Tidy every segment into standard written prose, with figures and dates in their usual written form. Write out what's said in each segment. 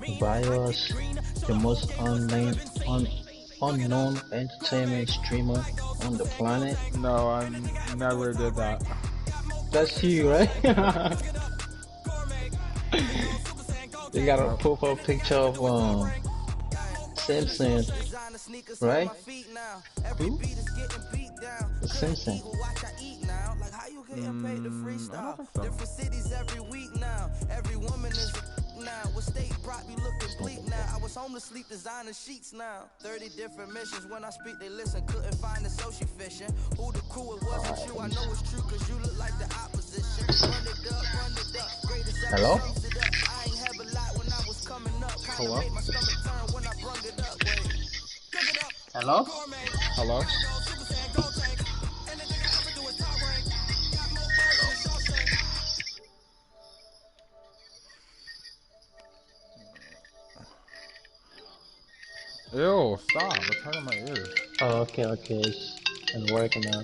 Bios, the most unknown entertainment streamer on the planet. No, I never did that. That's you, right? You got a No. profile picture of Simpson, right? Who? The Simpson. I don't think so. Now, what state brought me looking bleak now? I was homeless, sleep designer sheets now. 30 different missions. When I speak, they listen. Couldn't find the social fishing. Who the crew, it wasn't you. I know it's true, cause you look like the opposition. Run it up, run it up. Greatest ever Hello? sums it up. I ain't have a lot when I was coming up. Hello? Made my stomach turn when I brung it up. Wait. Give it up. Hello? Hello? Ew, stop. It's hurting my ears. Oh, okay. It's working now.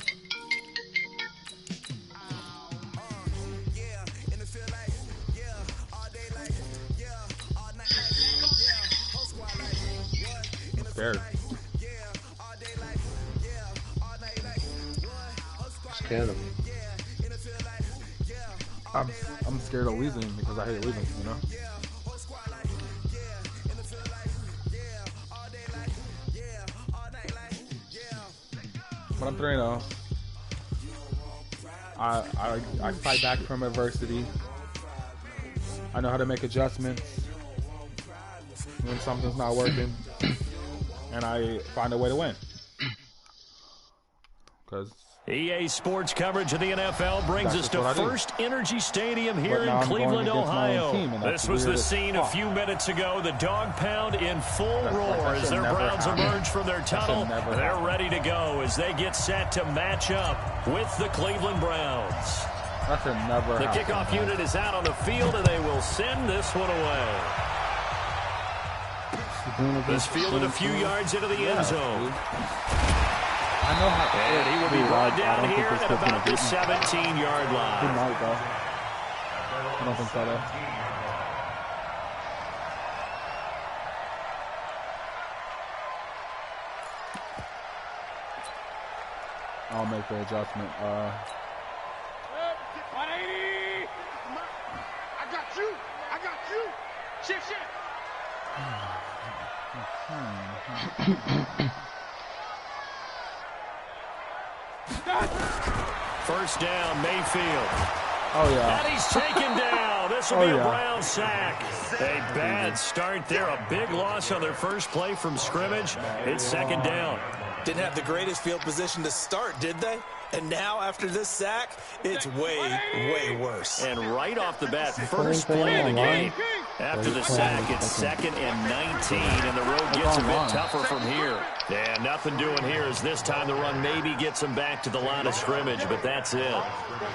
I'm scared. Scared of me. I'm scared of losing because I hate losing, you know? But I'm 3-0. I fight back from adversity. I know how to make adjustments when something's not working, and I find a way to win. Because EA Sports coverage of the NFL brings us to First Energy Stadium here in Cleveland, Ohio. This was the scene a few minutes ago. The dog pound in full roar as their Browns emerge from their tunnel. They're ready to go as they get set to match up with the Cleveland Browns. That should never The happen. kickoff unit is out on the field, and they will send this one away. This fielded a few yards into the end zone. I know how. And he will be brought down here at about the 17-yard He line. might go. I don't think so though. I'll make the adjustment. 180. I got you. Shift. First down, Mayfield. Oh yeah. And he's taken down. This will be a Brown sack. A bad start there. A big loss on their first play from scrimmage. It's second down. Didn't have the greatest field position to start, did they? And now, after this sack, it's way worse. And right off the bat, first play of the game. After the sack, it's second and 19, and the road gets a bit tougher from here. And nothing doing here as this time the run maybe gets them back to the line of scrimmage, but that's it.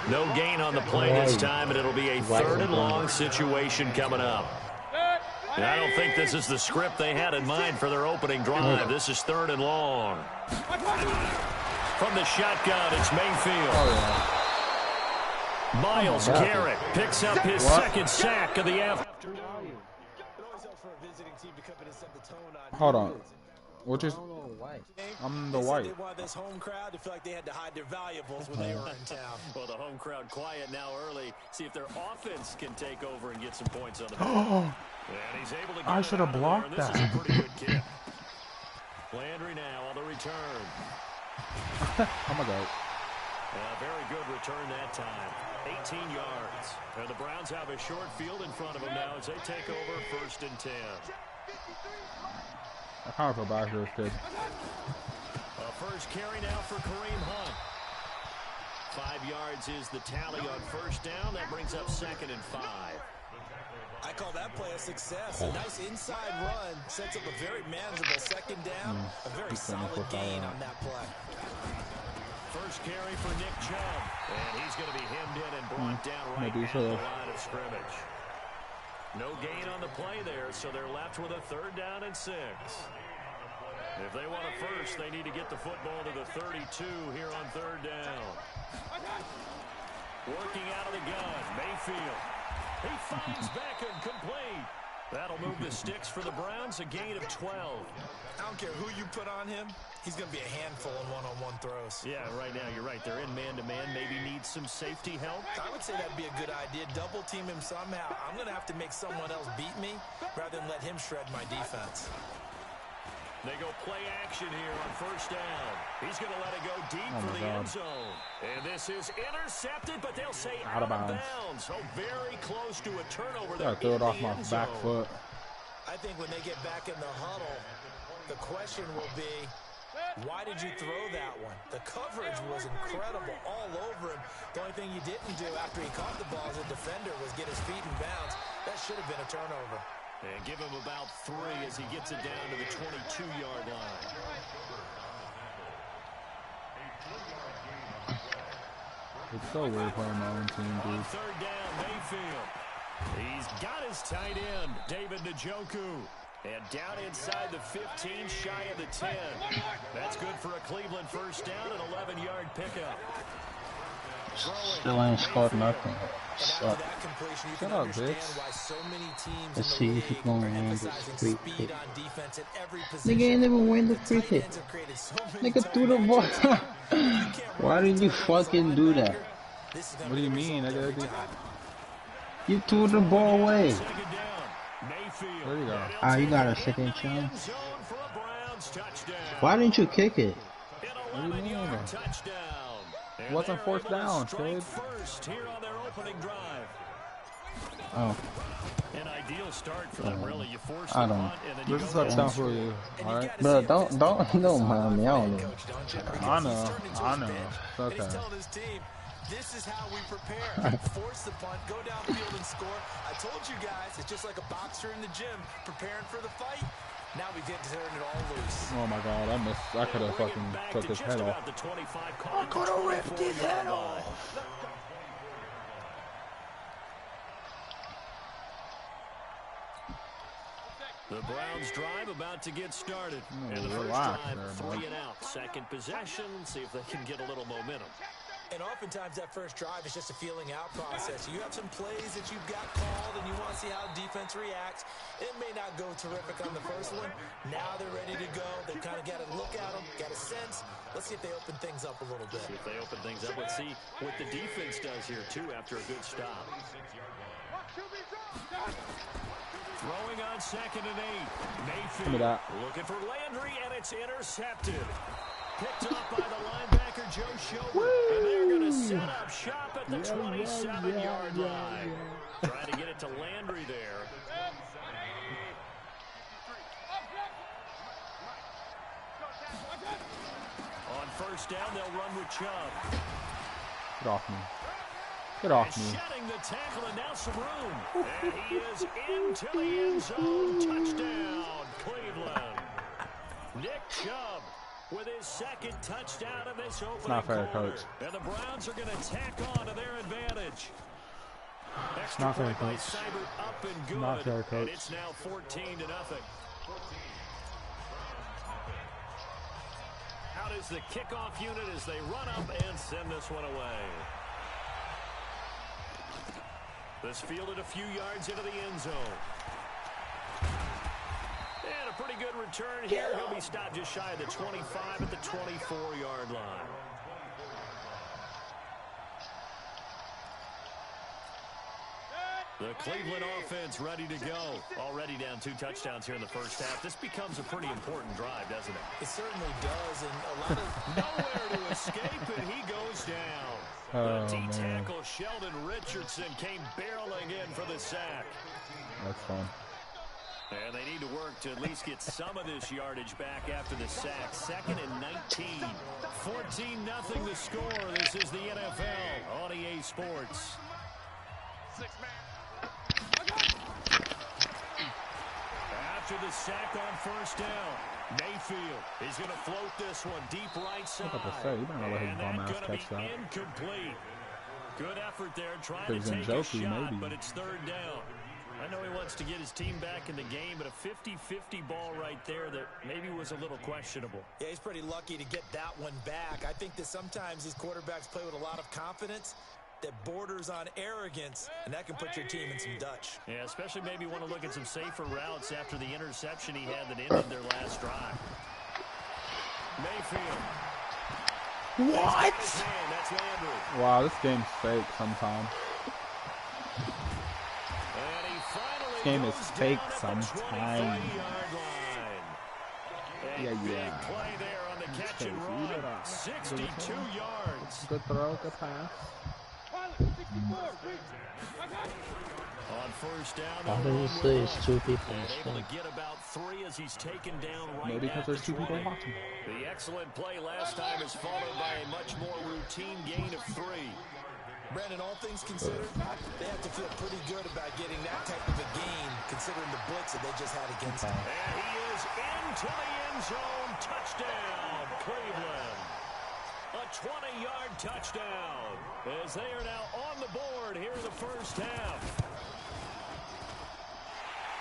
No gain on the play this time, and it'll be a third and long situation coming up. And I don't think this is the script they had in mind for their opening drive. This is third and long. From the shotgun, it's Mayfield. Myles Garrett picks up his second sack of the afternoon. Hold on. Which is? I'm the white. They wanted this home crowd to feel like they had to hide their valuables when they were in town. Well, the home crowd quiet now early. See if their offense can take over and get some points on the board. And he's able to get I should have blocked This that. is a pretty good kick. Landry now on the return. Oh my God. A very good return that time. 18 yards. And the Browns have a short field in front of them now as they take over first and 10. I kind of feel bad for this kid. A first carry now for Kareem Hunt. 5 yards is the tally on first down. That brings up second and 5. I call that play a success. A nice inside run sets up a very manageable second down. A very solid gain on that play. First carry for Nick Chubb. And he's going to be hemmed in and brought down right at the line of scrimmage. No gain on the play there, so they're left with a third down and 6. If they want a first, they need to get the football to the 32 here on third down. Working out of the gun, Mayfield. He finds Beckham complete. That'll move the sticks for the Browns, a gain of 12. I don't care who you put on him. He's going to be a handful in one-on-one throws. Yeah, right now you're right. They're in man-to-man. Maybe needs some safety help. I would say that'd be a good idea. Double team him somehow. I'm going to have to make someone else beat me rather than let him shred my defense. They go play action here on first down. He's going to let it go deep for the end zone. And this is intercepted, but they'll say out of bounds. So very close to a turnover. I threw it off my back foot. I think when they get back in the huddle, the question will be, why did you throw that one? The coverage was incredible all over him. The only thing he didn't do after he caught the ball as a defender was get his feet in bounds. That should have been a turnover. And give him about 3 as he gets it down to the 22-yard line. It's so weird playing my own team, dude. On third down, Mayfield. He's got his tight end, David Njoku. And down inside the 15, shy of the 10. That's good for a Cleveland first down, an 11-yard pickup. Still ain't scored nothing. Suck. Shut up, bitch. Let's see if he's gonna win this free kick. Nigga ain't never win the free kick. Nigga threw the ball. Why did you fucking do that? What do you mean? You threw the ball away. There you go. Ah, you got a second chance. Why didn't you kick it? What do you mean? It wasn't fourth down, kid. Oh. An ideal start for them, really. You force I the don't. punt, and then you This is go a touchdown for you, alright? Bro, don't mind me. I don't know. I know. It's okay. This is how we prepare. Force the punt, go downfield and score. I told you guys, it's just like a boxer in the gym preparing for the fight. Now we get to turn it all loose. Oh my god, I missed. I could have fucking took his head off. I could have ripped his head off. The Browns drive about to get started. And the first drive, 3 and out. Second possession, see if they can get a little momentum. And oftentimes that first drive is just a feeling out process. You have some plays that you've got called and you want to see how defense reacts. It may not go terrific on the first one. Now they're ready to go. They've kind of got to look at them, got a sense. Let's see if they open things up a little bit. See if they open things up. Let's see what the defense does here, too, after a good stop. Throwing on 2nd and 8. Mayfield looking for Landry, and it's intercepted. Picked up by the linebacker, Joe Schobert. And they're going to set up shop at the 27-yard line. Trying to get it to Landry there. On first down, they'll run with Chubb. Get off me. Get off me. Shedding the tackle and now some room. And he is into the end zone. Touchdown, Cleveland. Nick Chubb with his 2nd touchdown of this opening not fair, quarter. Coach. And the Browns are going to tack on to their advantage. Extra not fair, point by Coach. Seibert up and good. Not fair, Coach. And it's now 14-0. Out is the kickoff unit as they run up and send this one away. This fielded a few yards into the end zone. And a pretty good return here. He'll be stopped just shy of the 25 at the 24-yard line. The Cleveland offense ready to go. Already down 2 touchdowns here in the first half. This becomes a pretty important drive, doesn't it? It certainly does, and a lot of nowhere to escape, and he goes down. Oh, the man. D-tackle Sheldon Richardson came barreling in for the sack. That's fun. And they need to work to at least get some of this yardage back after the sack. 2nd and 19. 14-0 the score. This is the NFL on EA Sports. After the sack on first down, Mayfield is going to float this one deep right side. You better not let his bum ass catch that. Incomplete. Good effort there, trying There's to take Njoku, a shot, maybe. but it's 3rd down. I know he wants to get his team back in the game, but a 50-50 ball right there that maybe was a little questionable. Yeah, he's pretty lucky to get that one back. I think that sometimes these quarterbacks play with a lot of confidence. that borders on arrogance, and that can put your team in some Dutch. Yeah, especially maybe want to look at some safer routes after the interception he had that ended their last drive. Mayfield. What? Wow, this game's fake sometimes. This game is fake sometimes. Yeah. Play there on the catch and run. 62 yards. Good throw, good pass. On first down, How do you say it's 2 people in the able to screen? get about 3 as he's taken down right Maybe because at there's the 2 people 20. watching. The excellent play last time is followed by a much more routine gain of 3. Brandon, all things considered, they have to feel pretty good about getting that type of a gain, considering the blitz that they just had against them. And he is into the end zone. Touchdown, Cleveland. A 20-yard touchdown as they are now on the board here in the first half.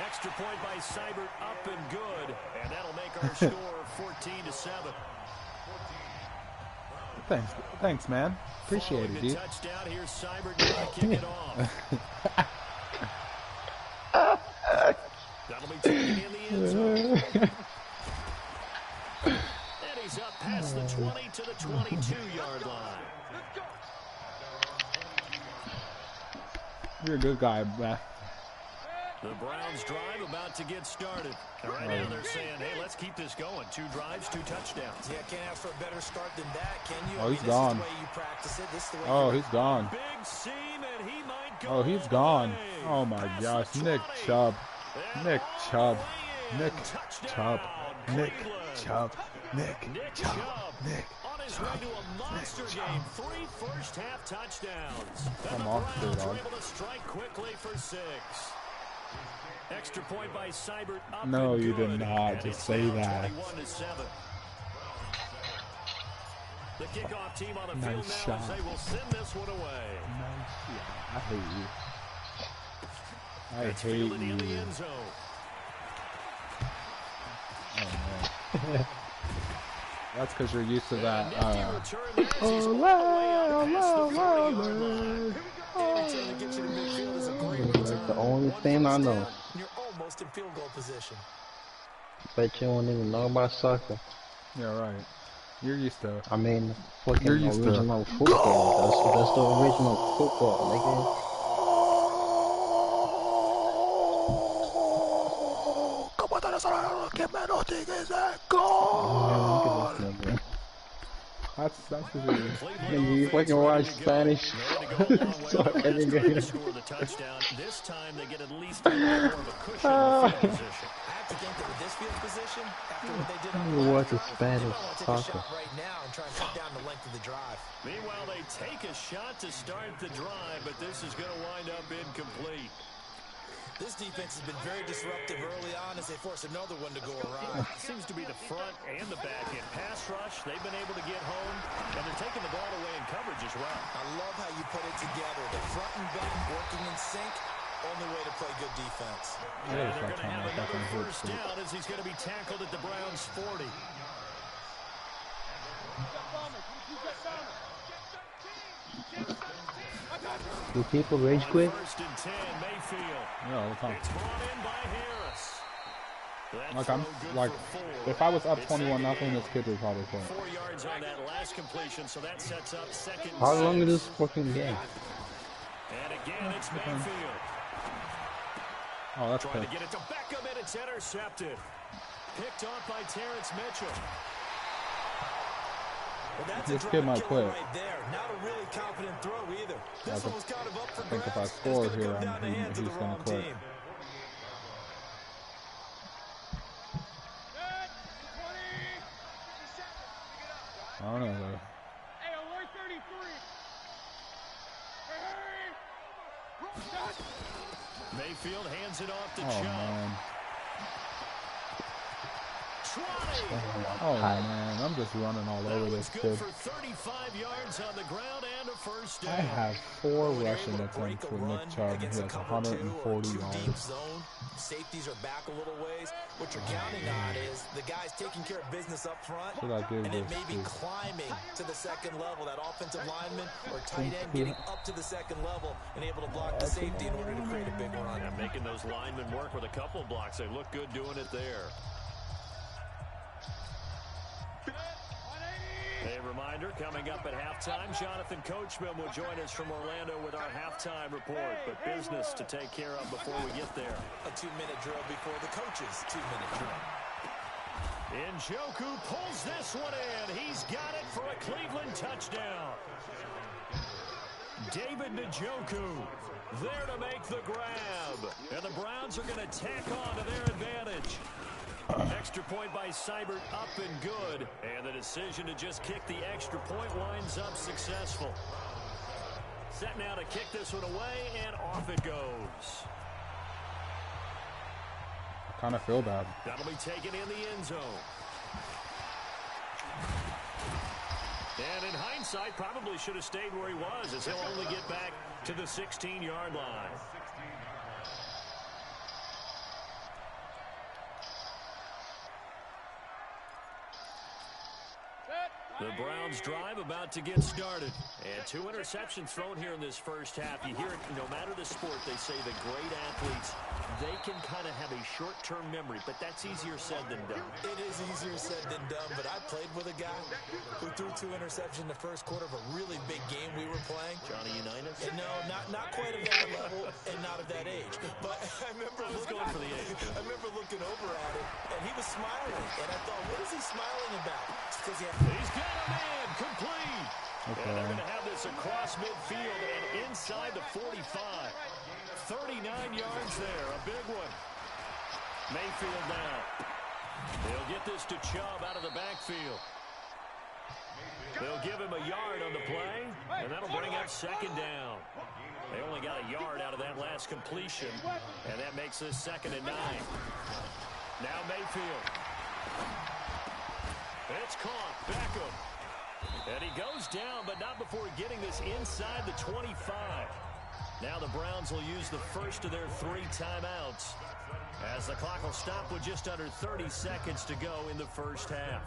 Extra point by Seibert, up and good, and that'll make our score 14-7. Thanks, man. Appreciate it, dude. Touchdown. Here's Seibert to kick it off. That'll be taken in the end zone. And he's up past the 20 to the 22-yard line. You're a good guy, man. The Browns drive about to get started. And right now they're saying, hey, let's keep this going. 2 drives, 2 touchdowns. Yeah, can't ask for a better start than that, can you? Oh, he's this gone. is the way you practice it. This is the way Oh, he's gone. Big seam, and he might go Oh, he's gone. Oh, my gosh. Nick Chubb. Nick Chubb. Nick Chubb. Nick Chubb. Nick Chubb. Nick on his way to a monster game. 3 first-half touchdowns. Come on, Browns dog. are able to strike quickly for 6. Extra point by Seibert. Up No, and you good. did not And just it's say now that. 21-7. The kickoff team on the Nice field now shot. as they will send this one away. I hate you. I It's hate fielded in the you. end zone. Oh, man. That's because you're used to that. Nifty return there as he's all the way up past the 40-yard line. Anytime to get you to midfield is a great return. The only thing I know. You're almost in field goal position. Bet you don't even know about soccer. Yeah, right. You're used to. I mean, fucking You're used to- original football. That's the original football, nigga. That's what You fucking watch Spanish. Sorry, Score the touchdown. This time they get at least a little more of a cushion in field position. I have to think that with this field position, after what they did on You the watch last a drive, Spanish you might want to take a soccer. shot right now and try and cut down the length of the drive. Meanwhile, they take a shot to start the drive, but this is going to wind up incomplete. This defense has been very disruptive early on as they force another one to go around. Seems to be the front and the back end. Pass rush, they've been able to get home, and they're taking the ball away in coverage as well. I love how you put it together. The front and back working in sync. Only way to play good defense. And they're going to have another first down as he's going to be tackled at the Browns' 40. Do people rage quit? First and 10, Mayfield. Yeah, all the time. It's brought in by Harris. That Like, I'm throw good like, for 4. if I was up It's 21-0, this kid would probably quit. 4 yards on that last completion, so that sets up second and How long 6. is this fucking game? And again, it's Mayfield. Oh, that's Trying good. to get it to Beckham, and it's intercepted. Picked off by Terrence Mitchell. Well, that's This a kid drive might killer quit. right there. Not a really confident throw either. This one was kind of up for I think if I grabs. score It's gonna here, come down to hands of he's the gonna wrong quit. team. I don't know, though. Hey, alert 33. Hey, Mayfield hands it off to Oh, Chubb. man. Try. Oh, man. I'm just running all That over was this good kid. for 35 yards on the ground and a first down. I have 4 When you're rushing able to break attempts a with run Nick Chubb. He against has a cover 2 or 140 2 deep yards. zone, safeties are back a little ways. What you're counting on is the guys taking care of business up front, and then maybe climbing to the second level. That offensive lineman or tight end getting up to the second level and able to block the safety in order to create a big run. Yeah, making those linemen work with a couple of blocks. They look good doing it there. A reminder, coming up at halftime, Jonathan Coachman will join us from Orlando with our halftime report. But business to take care of before we get there. A 2-minute drill before the coach's 2-minute drill. Njoku pulls this one in. He's got it for a Cleveland touchdown. David Njoku there to make the grab. And the Browns are going to tack on to their advantage. Extra point by Seibert up and good. And the decision to just kick the extra point winds up successful. Set now to kick this one away, and off it goes. I kind of feel bad. That'll be taken in the end zone. And in hindsight, probably should have stayed where he was, as he'll only get back to the 16-yard line. The Browns drive about to get started. And 2 interceptions thrown here in this first half. You hear it, no matter the sport, they say the great athletes, they can kind of have a short-term memory, but that's easier said than done. It is easier said than done, but I played with a guy who threw 2 interceptions in the first quarter of a really big game we were playing. Johnny Unitas? And no, not quite of that level and not of that age. But I remember going for the age. I remember looking over at him, and he was smiling. And I thought, what is he smiling about? It's because he's got a man complete. Okay. And they're going to have this across midfield and inside the 45. 39 yards there, a big one. Mayfield now. They'll get this to Chubb out of the backfield. They'll give him a yard on the play, and that'll bring up second down. They only got a yard out of that last completion, and that makes this 2nd and 9. Now Mayfield. It's caught. Beckham. And he goes down, but not before getting this inside the 25. Now the Browns will use the first of their 3 timeouts, as the clock will stop with just under 30 seconds to go in the first half.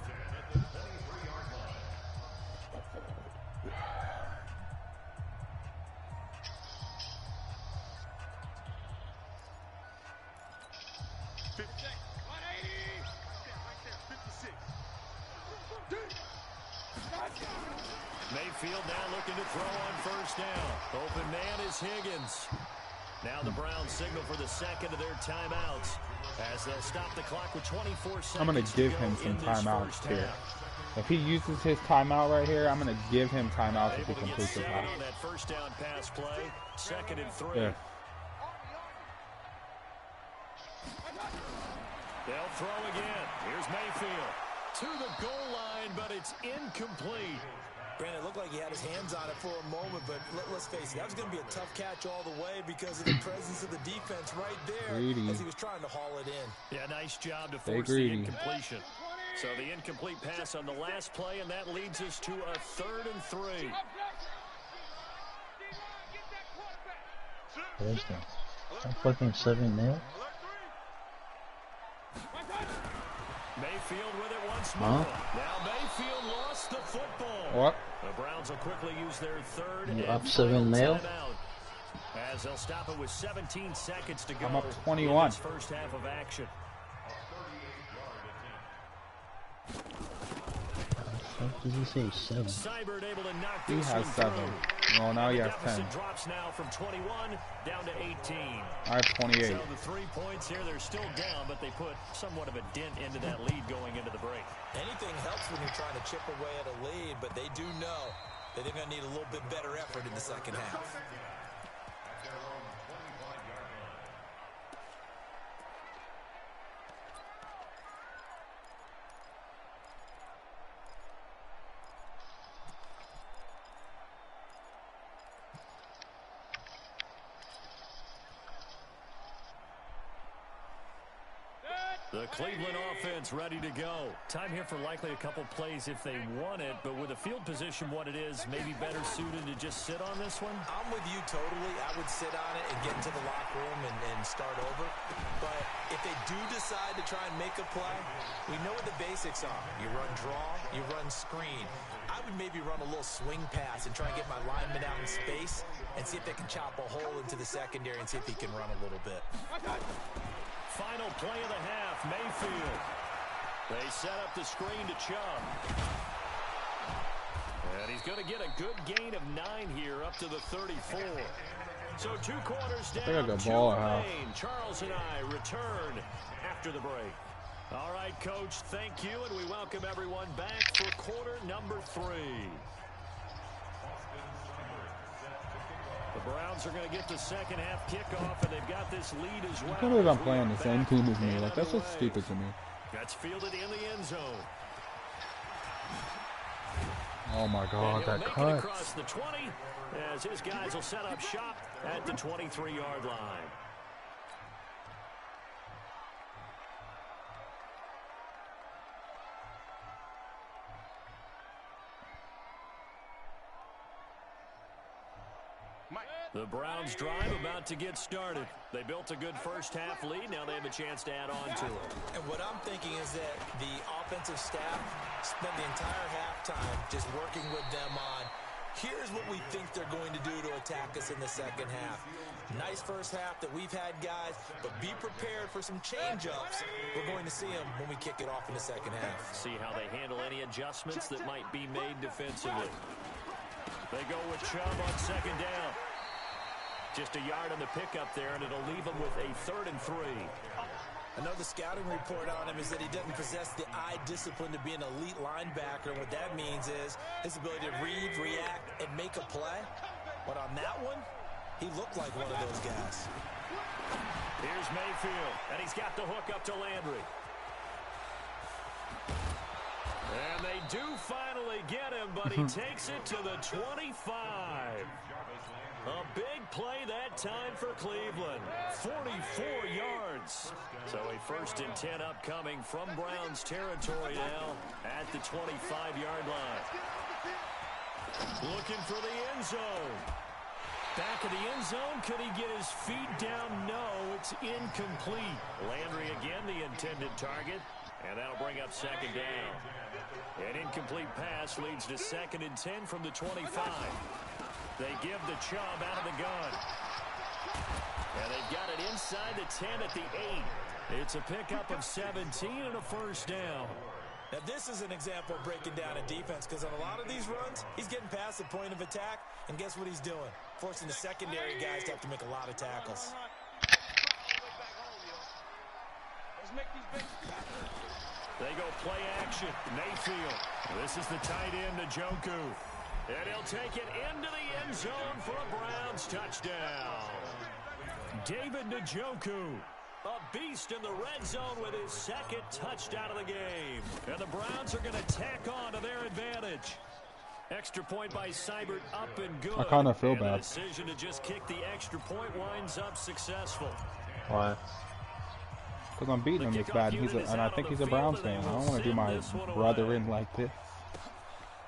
Mayfield now looking to throw on first down. Open man is Higgins. Now the Browns signal for the 2nd of their timeouts, as they'll stop the clock with 24 seconds. I'm going to give him some timeouts here. If he uses his timeout right here, I'm going to give him timeouts if he completes the pass. On that first down pass play, 2nd and 3. Yeah. They'll throw again. Here's Mayfield to the goal line, but it's incomplete. Brandon, it looked like he had his hands on it for a moment, but let's face it, that was going to be a tough catch all the way because of the presence of the defense right there as he was trying to haul it in. Yeah, nice job to force the incompletion. So the incomplete pass on the last play, and that leads us to a 3rd and 3. Where's that? I'm fucking 7-0. Mayfield with it once more. Now Mayfield lost the football. What? The Browns will quickly use their 3rd You and up 7-0 timeout, as they'll stop it with 17 seconds to go. I'm up 21. In this first half of action. What did he say? 7. Seibert able to knock He this has one 7. Through. Well, now he has 10. Deficit drops now from 21 down to 18. I have 28. So the 3 points here, they're still down, but they put somewhat of a dent into that lead going into the break. Anything helps when you're trying to chip away at a lead, but they do know that they're going to need a little bit better effort in the second half. The Cleveland offense ready to go. Time here for likely a couple plays if they want it, but with the field position what it is, maybe better suited to just sit on this one? I'm with you totally. I would sit on it and get into the locker room and start over. But if they do decide to try and make a play, we know what the basics are. You run draw, you run screen. I would maybe run a little swing pass and try and get my lineman out in space and see if they can chop a hole into the secondary and see if he can run a little bit. Final play of the half, Mayfield. They set up the screen to Chubb. And he's going to get a good gain of 9 here up to the 34. So 2 quarters down, 2 remain. Charles and I return after the break. All right, Coach, thank you, and we welcome everyone back for quarter number 3. The Browns are going to get the second half kickoff, and they've got this lead as well. I can't believe I'm playing the same team as me. Like, that's just stupid to me. That's fielded in the end zone. Oh my God, that cut. Across the 20, as his guys will set up shop at the 23-yard line. The Browns drive about to get started. They built a good first half lead. Now they have a chance to add on to it. And what I'm thinking is that the offensive staff spent the entire halftime just working with them on, here's what we think they're going to do to attack us in the second half. Nice first half that we've had, guys, but be prepared for some change-ups. We're going to see them when we kick it off in the second half. See how they handle any adjustments that might be made defensively. They go with Chubb on second down. Just a yard on the pickup there, and it'll leave him with a 3rd and 3. I know the scouting report on him is that he doesn't possess the eye discipline to be an elite linebacker. And what that means is his ability to read, react, and make a play. But on that one, he looked like one of those guys. Here's Mayfield, and he's got the hook up to Landry. And they do finally get him, but he takes it to the 25. A big play that time for Cleveland. 44 yards. So a 1st and 10 upcoming from Browns territory now at the 25-yard line. Looking for the end zone. Back of the end zone. Could he get his feet down? No, it's incomplete. Landry again the intended target. And that'll bring up second down. An incomplete pass leads to 2nd and 10 from the 25. They give the Chubb out of the gun. And they've got it inside the 10 at the 8. It's a pickup of 17 and a 1st down. Now, this is an example of breaking down a defense, because on a lot of these runs, he's getting past the point of attack, and guess what he's doing? Forcing the secondary guys to have to make a lot of tackles. They go play action. Mayfield. This is the tight end, Njoku. And he'll take it into the end zone for a Browns touchdown. David Njoku, a beast in the red zone with his 2nd touchdown of the game. And the Browns are going to tack on to their advantage. Extra point by Seibert up and good. I kind of feel bad. The decision to just kick the extra point winds up successful. Why? Because I'm beating him this bad, and I think he's a Browns fan. I don't want to do my brother in like this.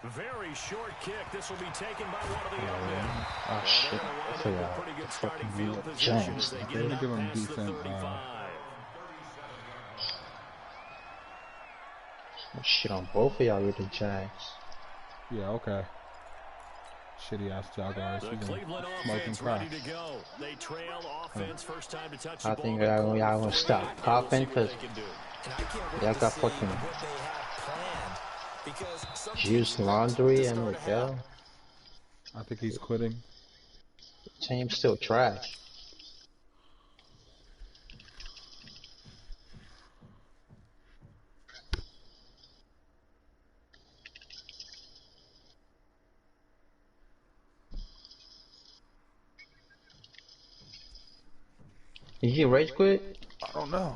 Very short kick. This will be taken by one of the young men. Oh shit! I forgot. Pretty good Fucking starting field New position James. as they I'm get gonna up give him past the decent. 35. Shit on both of y'all with the Jags. Yeah, okay. Shitty ass Jaguars. The Cleveland offense ready to go. They trail offense first time to touch the I ball. think y'all gonna stop coughing because y'all got fucking juice laundry and Miguel. I think he's quitting. Team's still trash. Did he rage quit? I don't know.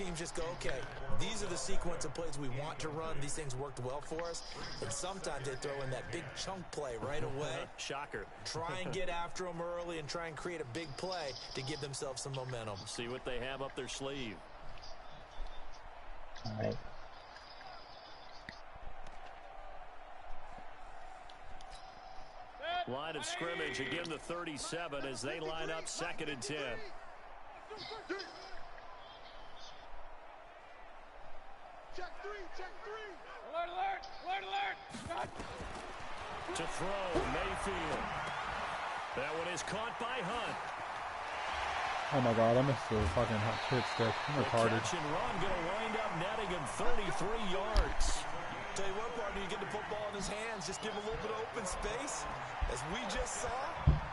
teams just go, okay, these are the sequence of plays we want to run. These things worked well for us. And sometimes they throw in that big chunk play right away. Shocker. Try and get after them early and try and create a big play to give themselves some momentum. See what they have up their sleeve. All right. Line of scrimmage, again the 37 as they line up 2nd and 10. Check three. Alert. To throw, Mayfield. That one is caught by Hunt. Oh my God, I missed the fucking hit stick. I'm retarded. Catch and run gonna wind up netting him 33 yards. Tell you what, partner, you get the football in his hands, just give him a little bit of open space. As we just saw,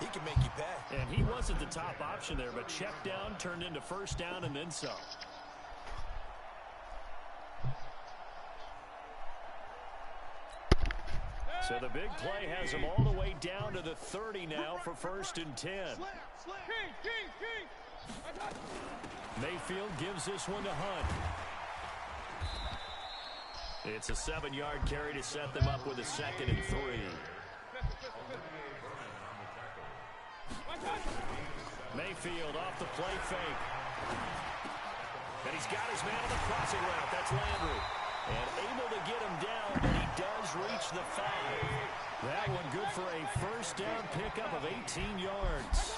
he can make you pay. And he wasn't the top option there, but check down turned into first down and then some. So the big play has him all the way down to the 30 now for 1st and 10. Mayfield gives this one to Hunt. It's a 7-yard carry to set them up with a 2nd and 3. Mayfield off the play fake. And he's got his man on the crossing route. That's Landry. And able to get him down, but he does reach the 5. That one good for a first down pickup of 18 yards.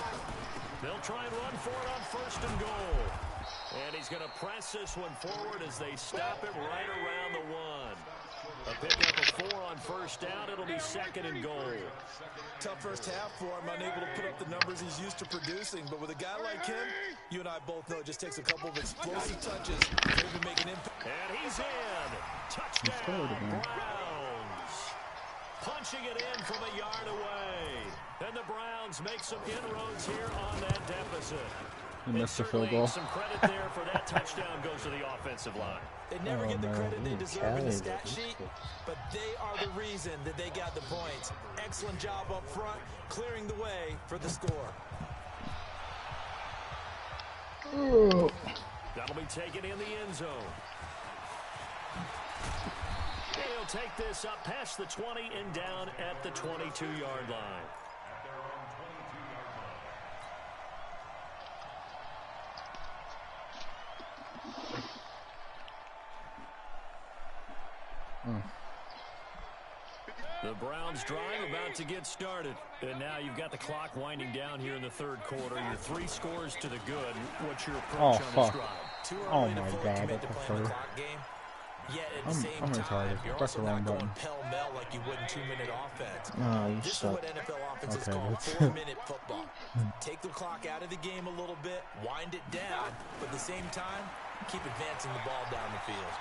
They'll try and run for it on 1st and goal. And he's going to press this one forward as they stop it right around the 1. A pickup of 4 on 1st down. It'll be 2nd and goal. Tough first half for him, unable to put up the numbers he's used to producing. But with a guy like him, you and I both know it just takes a couple of explosive touches to maybe make an impact. And he's in. Touchdown, Browns. Punching it in from a yard away. And the Browns make some inroads here on that deficit. He missed the field goal. Some credit there for that touchdown goes to the offensive line. They never get the credit they deserve in the stat sheet, but they are the reason that they got the points. Excellent job up front, clearing the way for the score. Ooh. That'll be taken in the end zone. He'll take this up past the 20 and down at the 22-yard line. The Browns drive about to get started. And now you've got the clock winding down here in the 3rd quarter. Your 3 scores to the good. What's your approach on this drive? Too Oh early to my fully God, commit I to playing the prefer. clock game. Yet at the same I'm time, retarded. you're Press also the wrong not going button. pell-mell like you would in 2-minute offense. Oh, you This is suck. what NFL offenses Okay, call let's- 4-minute football. Take the clock out of the game a little bit, wind it down, but at the same time, keep advancing the ball down the field.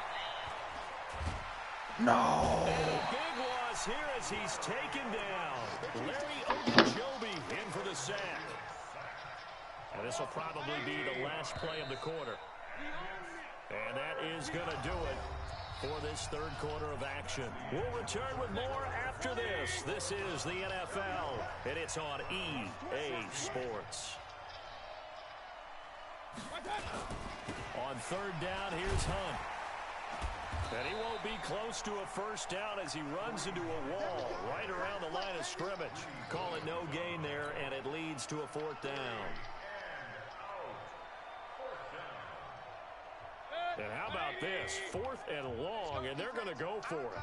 No. And a big loss here as he's taken down. Larry Ogunjobi in for the sack. And this will probably be the last play of the quarter. And that is going to do it for this 3rd quarter of action. We'll return with more after this. This is the NFL, and it's on EA Sports. On 3rd down, here's Hunt. And he won't be close to a first down as he runs into a wall right around the line of scrimmage. Call it no gain there, and it leads to a 4th down. And how about this? 4th and long, and they're going to go for it.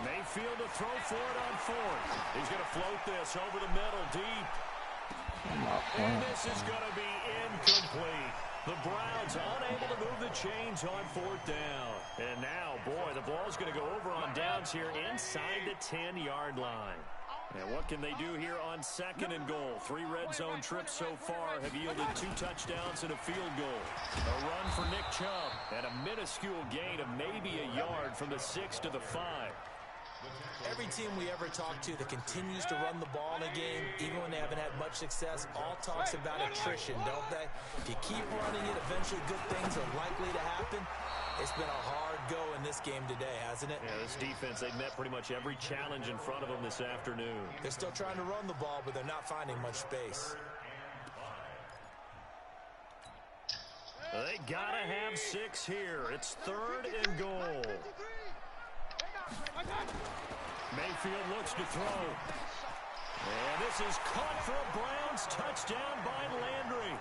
Mayfield to throw for it on 4th. He's going to float this over the middle deep. And this is going to be incomplete. The Browns unable to move the chains on 4th down. And now, boy, the ball's going to go over on downs here inside the 10-yard line. And what can they do here on 2nd and goal? 3 red zone trips so far have yielded 2 touchdowns and a field goal. A run for Nick Chubb and a minuscule gain of maybe a yard from the 6 to the 5. Every team we ever talk to that continues to run the ball in a game, even when they haven't had much success, all talks about attrition, don't they? If you keep running it, eventually good things are likely to happen. It's been a hard go in this game today, hasn't it? Yeah, this defense, they've met pretty much every challenge in front of them this afternoon. They're still trying to run the ball, but they're not finding much space. They gotta have 6 here. It's 3rd and goal. Mayfield looks to throw. And this is caught for a Browns touchdown by Landry.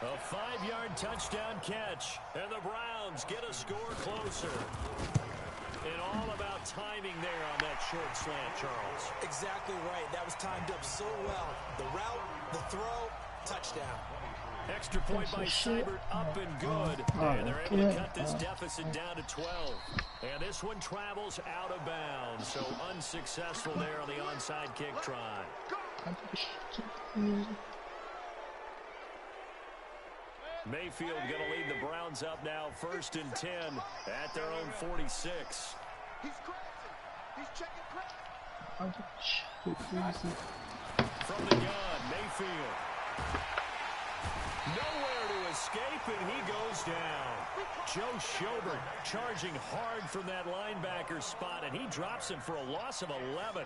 A 5-yard touchdown catch. And the Browns get a score closer. And all about timing there on that short slant, Charles. Exactly right. That was timed up so well. The route, the throw, touchdown. Extra point by Seibert, up and good. And they're able to cut this deficit down to 12. And this one travels out of bounds. So unsuccessful there on the onside kick try. Mayfield going to lead the Browns up now 1st and 10 at their own 46. He's crazy. He's checking crazy. From the gun, Mayfield. Nowhere to escape, and he goes down. Joe Schobert charging hard from that linebacker spot, and he drops him for a loss of 11.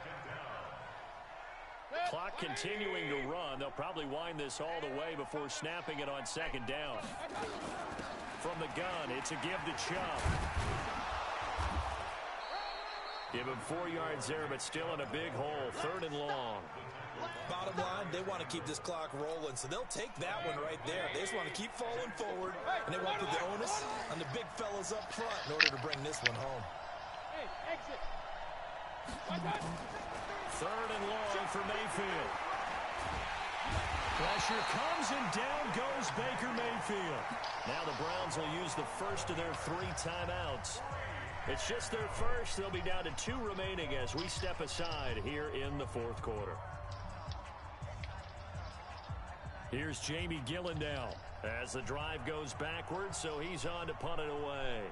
Clock continuing to run. They'll probably wind this all the way before snapping it on 2nd down. From the gun, it's a give to Chubb. Give him 4 yards there, but still in a big hole. 3rd and long. Bottom line, they want to keep this clock rolling, so they'll take that one right there. They just want to keep falling forward, and they want to put the onus on the big fellas up front in order to bring this one home. Hey, exit. 3rd and long for Mayfield. Pressure comes, and down goes Baker Mayfield. Now the Browns will use the first of their 3 timeouts. It's just their first. They'll be down to 2 remaining as we step aside here in the 4th quarter. Here's Jamie Gillen now as the drive goes backwards, so he's on to punt it away.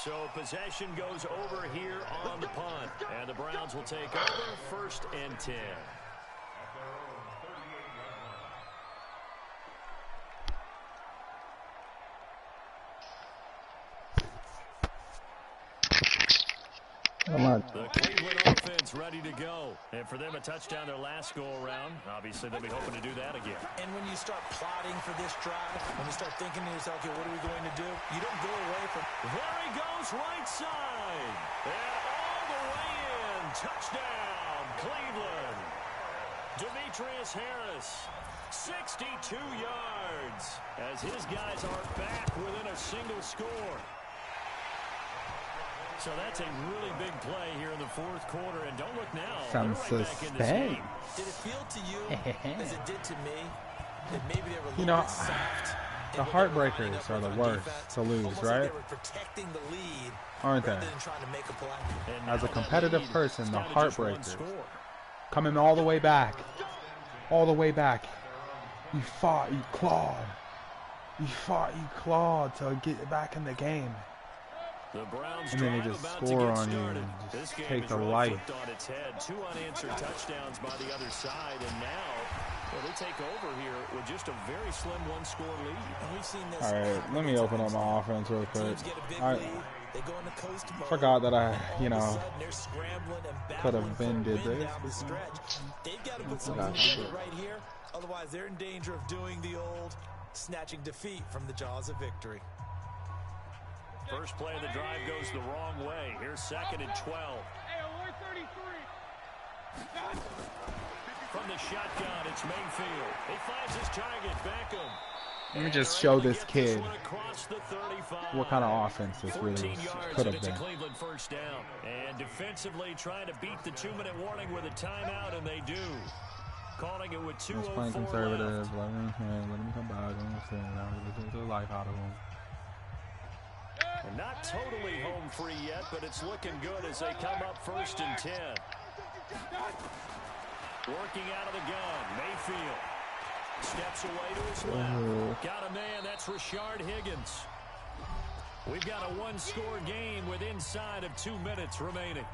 So possession goes over here on the punt, and the Browns will take over 1st and 10. The Cleveland offense ready to go. And for them, a touchdown their last go-around. Obviously, they'll be hoping to do that again. And when you start plotting for this drive, when you start thinking to yourself, okay, what are we going to do? You don't go away from... There he goes, right side. And all the way in. Touchdown, Cleveland. Demetrius Harris, 62 yards, as his guys are back within a single score. So that's a really big play here in the 4th quarter, and don't look now. Some right suspense. Did it feel to you as it did to me that maybe they were a You little know, bit soft? the Heartbreakers are the worst to lose, right? They were protecting the lead, aren't they? rather than trying to make a play. As a competitive person, the Heartbreakers coming all the way back. All the way back. You fought, you clawed. You fought, you clawed to get back in the game. The Browns And then they just score on you and just take the life. On its head. 2 unanswered touchdowns by the other side, and now they take over here with just a very slim 1-score lead. And we've seen this. All right, let me open up my offense real quick. Teams get a big lead. They go into coast mode. Forgot that I, All of a sudden, they're scrambling and could have battling been for did the win this. down the stretch. They've got to put something together right here. Otherwise, they're in danger of doing the old snatching defeat from the jaws of victory. First play of the drive goes the wrong way. Here's 2nd and 12. Hey, alert 33. From the shotgun, it's Mayfield. He finds his target, Beckham. Let me just show this kid what kind of offense this really could have been. Cleveland first down. And defensively trying to beat the 2-minute warning with a timeout, and they do. Calling it with 2:04 Just playing conservative. Let him come back. Let the life out of him. And not totally home free yet, but it's looking good as they come up 1st and 10. Working out of the gun, Mayfield steps away to his left. Got a man, that's Rashard Higgins. We've got a 1-score game with inside of 2 minutes remaining.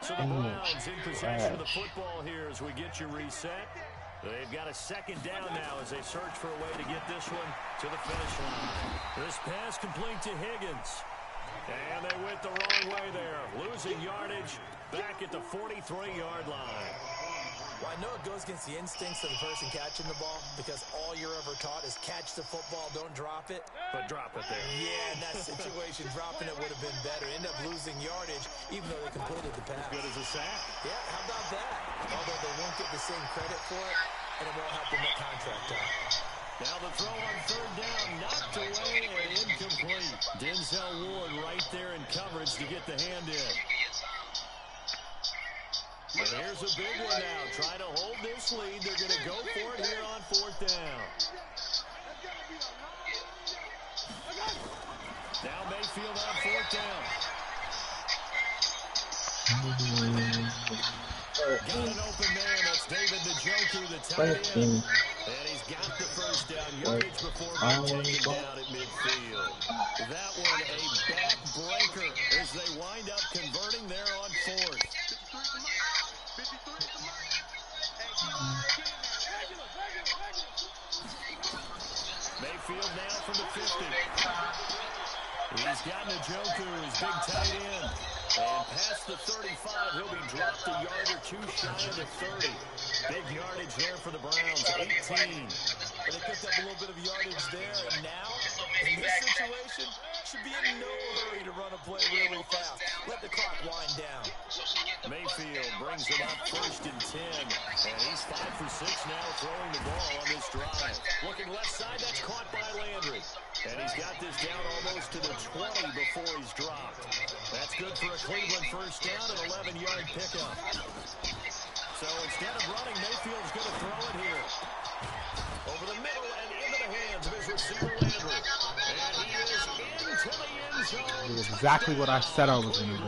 So the Browns in possession of the football here as we get you reset. They've got a second down now as they search for a way to get this one to the finish line. This pass complete to Higgins. And they went the wrong way there. Losing yardage back at the 43-yard line. Well, I know it goes against the instincts of the person catching the ball because all you're ever taught is catch the football, don't drop it. But drop it there. Yeah, in that situation, dropping it would have been better. End up losing yardage even though they completed the pass. Good as a sack. Yeah, how about that? Although they won't get the same credit for it, and it won't help them at contract time. Now the throw on third down, knocked away and incomplete. Denzel Ward right there in coverage to get the hand in. But here's a big one now. Trying to hold this lead. They're going to go for it here on fourth down. Now Mayfield on fourth down. Got an open man. That's David Njoku, the tight end. And he's got the first down yardage before being taken down at midfield. That one a backbreaker as they wind up converting there on fourth. Mayfield now from the 50. He's got Njoku, his big tight end. And past the 35, he'll be dropped a yard or two shy of the 30. Big yardage there for the Browns, 18. But they picked up a little bit of yardage there, and now, in this situation, should be in no hurry to run a play really fast. Let the clock wind down. Mayfield brings it up first and 10. And he's 5 for 6 now throwing the ball on this drive. Looking left side, that's caught by Landry. And he's got this down almost to the 20 before he's dropped. That's good for a Cleveland first down, an 11-yard pickup. So instead of running, Mayfield's going to throw it here. Over the middle and into the hands of his receiver Landry. And he is into the end zone. It was exactly what I said I was going to do.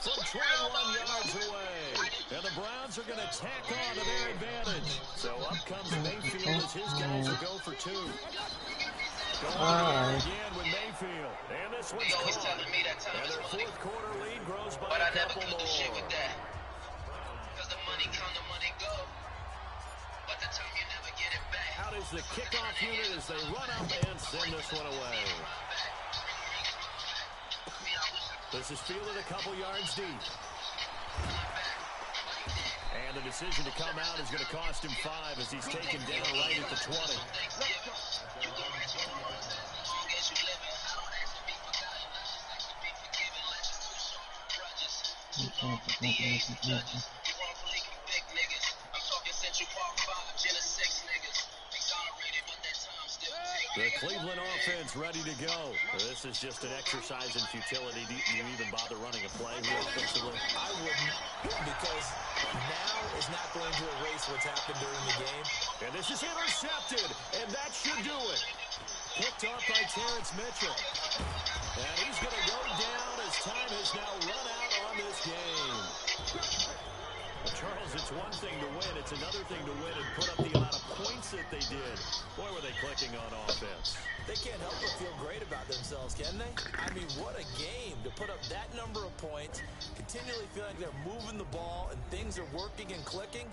From 21 yards away. And the Browns are going to tack on to their advantage. So up comes Mayfield as his guys will go for two. Going again with Mayfield. And this one's caught. And their fourth quarter lead grows by a couple more. Because the money come, the money go. But the time you never get it back. Out is the kickoff unit as they run up and send this one away. This is fielded a couple yards deep. And the decision to come out is going to cost him 5 as he's taken down right at the 20. The Cleveland offense ready to go. This is just an exercise in futility. Do you even bother running a play here offensively? I wouldn't, because now is not going to erase what's happened during the game. And this is intercepted, and that should do it. Picked off by Terrence Mitchell. And he's going to go down as time has now run out on this game. Charles, it's one thing to win. It's another thing to win and put up the amount of points that they did. Boy, were they clicking on offense. They can't help but feel great about themselves, can they? I mean, what a game to put up that number of points, continually feeling like they're moving the ball and things are working and clicking.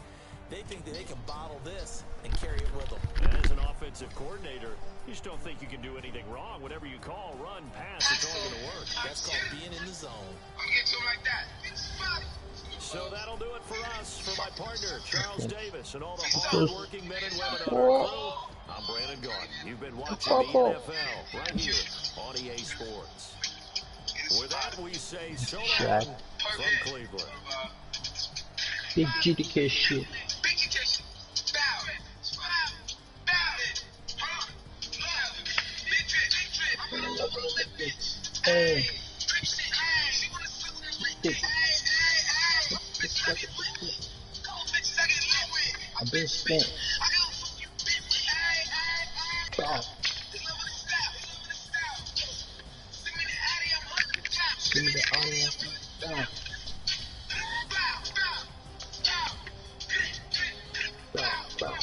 They think that they can bottle this and carry it with them. And as an offensive coordinator, you just don't think you can do anything wrong. Whatever you call, run, pass, it's all going to work. That's called being in the zone. I'm going to get to him like that. So that'll do it for us. For my partner, Charles Davis, and all the hard-working men and women on our crew, I'm Brandon Gordon. You've been watching the NFL right here on EA Sports. With that, we say so long from Cleveland. Big GTK shit. Hey. I've been spent. Stop. Give me the audio. Stop. Stop.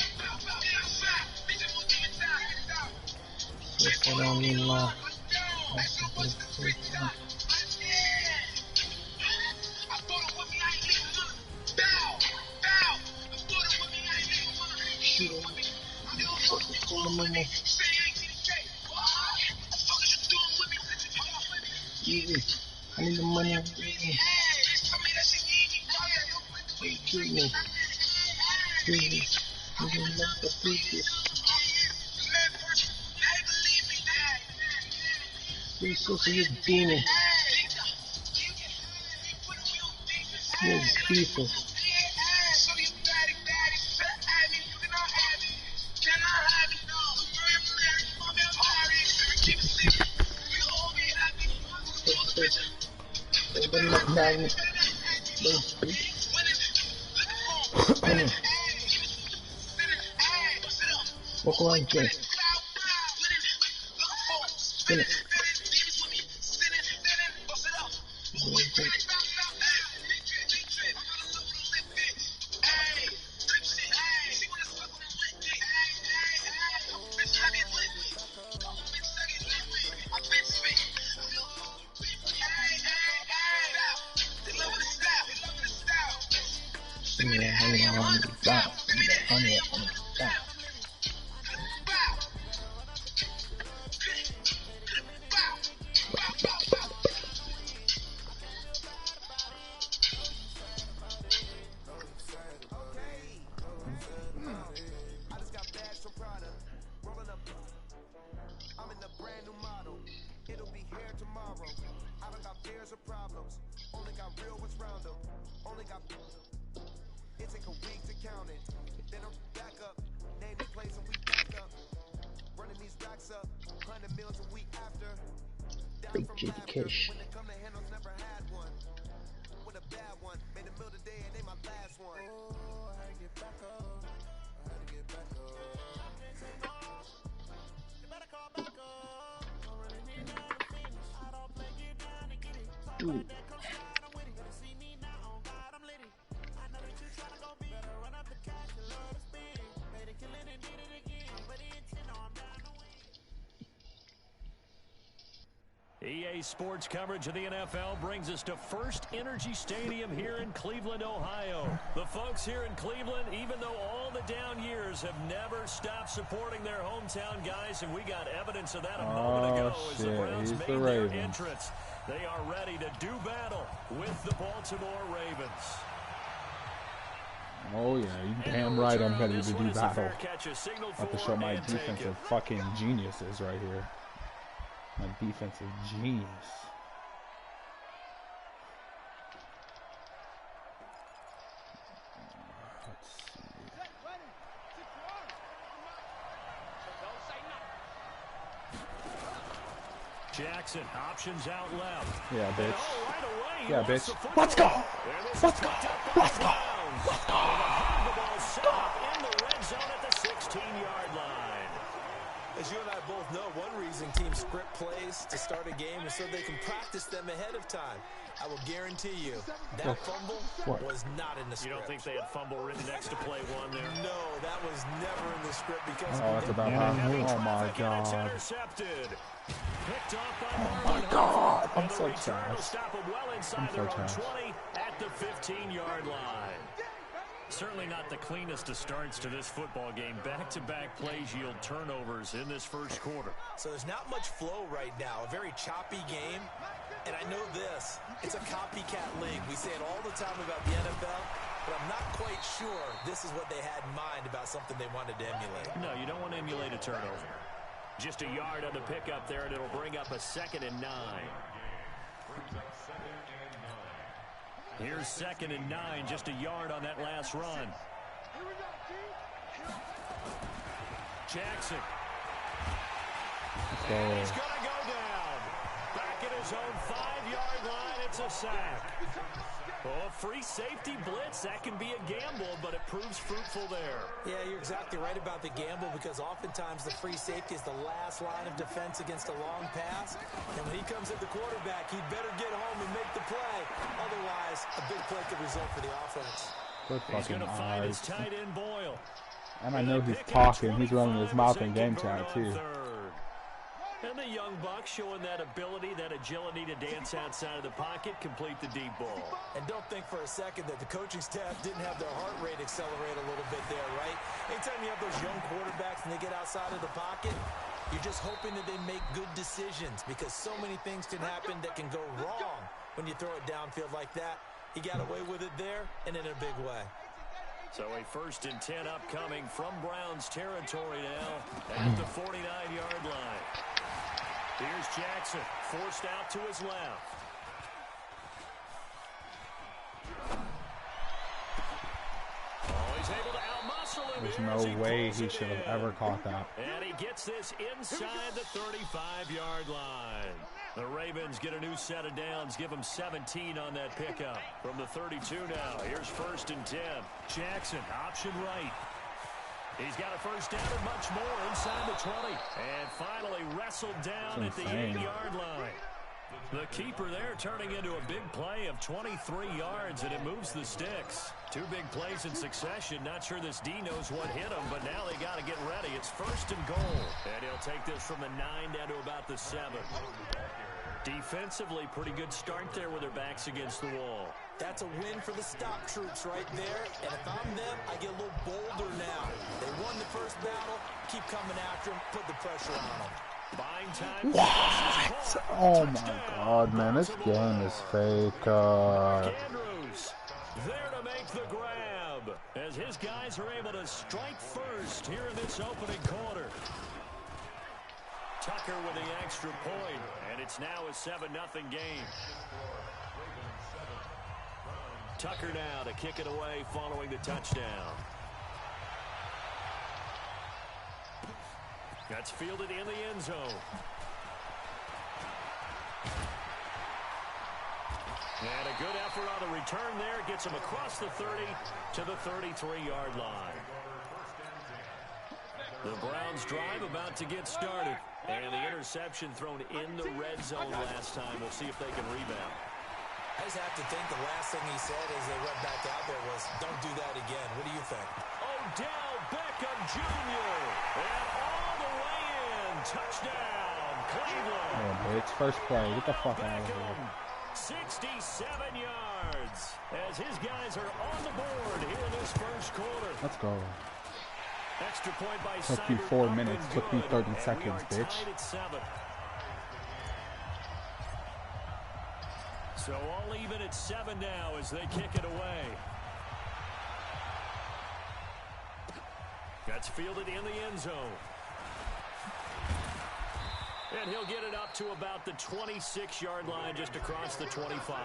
What's going on in life? Easy. I need the money. Easy. Treat me. Easy. Please go for your demon. You're people. Walk around, Jay. Spin it. Big education. Dude. EA Sports coverage of the NFL brings us to First Energy Stadium here in Cleveland, Ohio. The folks here in Cleveland, even though all the down years, have never stopped supporting their hometown guys, and we got evidence of that a moment ago as the Browns made their entrance. They are ready to do battle with the Baltimore Ravens. Oh yeah, you damn right I'm ready to do battle. I have to show my defensive fucking geniuses right here. My defensive genius. Let's see. Jackson, options out left. Yeah, bitch. Right yeah, bitch. Let's go! Let's go! Let's go! Let's go! The ball set up in the red zone at the 16-yard line. As you and I both know, one reason teams script plays to start a game is so they can practice them ahead of time. I will guarantee you that fumble was not in the script. You don't think they had fumble written next to play one there? No, that was never in the script because that's about oh my god. Intercepted. Picked off by oh my god. I'm so tired. I'm so tired. At the 15-yard line. Certainly not the cleanest of starts to this football game. Back-to-back plays yield turnovers in this first quarter. So there's not much flow right now. A very choppy game. And I know this. It's a copycat league. We say it all the time about the NFL, but I'm not quite sure this is what they had in mind about something they wanted to emulate. No, you don't want to emulate a turnover. Just a yard on the pickup there, and it'll bring up a 2nd and 9. Here's 2nd and 9, just a yard on that last run. Jackson. And he's going to go down. Back at his own 5-yard line, it's a sack. Oh, free safety blitz, that can be a gamble, but it proves fruitful there. Yeah, you're exactly right about the gamble because oftentimes the free safety is the last line of defense against a long pass. And when he comes at the quarterback, he'd better get home and make the play. Otherwise, a big play could result for the offense. He's going to find his tight end Boyle. And I know he's talking. He's running his mouth in game chat, too. And the young buck showing that ability, that agility to dance outside of the pocket, complete the deep ball. And don't think for a second that the coaching staff didn't have their heart rate accelerate a little bit there, right? Anytime you have those young quarterbacks and they get outside of the pocket, you're just hoping that they make good decisions because so many things can happen that can go wrong when you throw it downfield like that. He got away with it there and in a big way. So a 1st and 10 upcoming from Browns territory now at the 49-yard line. Here's Jackson, forced out to his left. Oh, he's able to outmuscle him. There's no way he should have ever caught that. And he gets this inside the 35-yard line. The Ravens get a new set of downs, give them 17 on that pickup. From the 32 now, here's 1st and 10. Jackson, option right. He's got a first down and much more inside the 20. And finally wrestled down at the 8-yard line. The keeper there turning into a big play of 23 yards, and it moves the sticks. 2 big plays in succession. Not sure this D knows what hit him, but now they got to get ready. It's 1st and goal. And he'll take this from the 9 down to about the 7. Defensively, pretty good start there with their backs against the wall. That's a win for the stop troops right there. And if I'm them, I get a little bolder now. They won the first battle. Keep coming after them. Put the pressure on them. Buying time. What? Oh my God, man. This game is fake. Andrews there to make the grab as his guys are able to strike first here in this opening quarter. Tucker with the extra point, and it's now a 7-0 game. Tucker now to kick it away following the touchdown. That's fielded in the end zone. And a good effort on the return there. Gets him across the 30 to the 33-yard line. The Browns drive about to get started. And the interception thrown in the red zone last time. We'll see if they can rebound. I just have to think the last thing he said as they went back out there was, don't do that again. What do you think? Odell Beckham Jr. And all the way in. Touchdown, Cleveland. Oh, it's first play. Get the fuck out of here. 67 yards as his guys are on the board here in this first quarter. Let's go. Extra point by Took you 4 minutes. Took me 30 seconds, bitch. So all even at 7 now as they kick it away. That's fielded in the end zone. And he'll get it up to about the 26-yard line, just across the 25.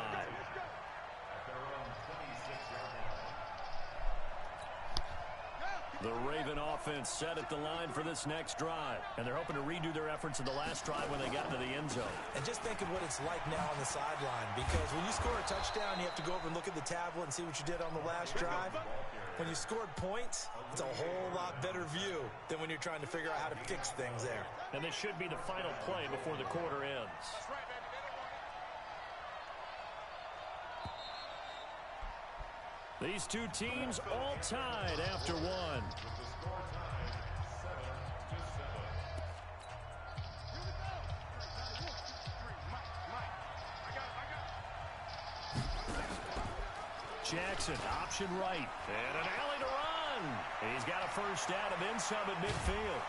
The Raven offense set at the line for this next drive. And they're hoping to redo their efforts in the last drive when they got into the end zone. And just think of what it's like now on the sideline. Because when you score a touchdown, you have to go over and look at the tablet and see what you did on the last drive. When you scored points, it's a whole lot better view than when you're trying to figure out how to fix things there. And this should be the final play before the quarter ends. These two teams all tied after one. Jackson, option right. And an alley to run. He's got a first down and then some at midfield.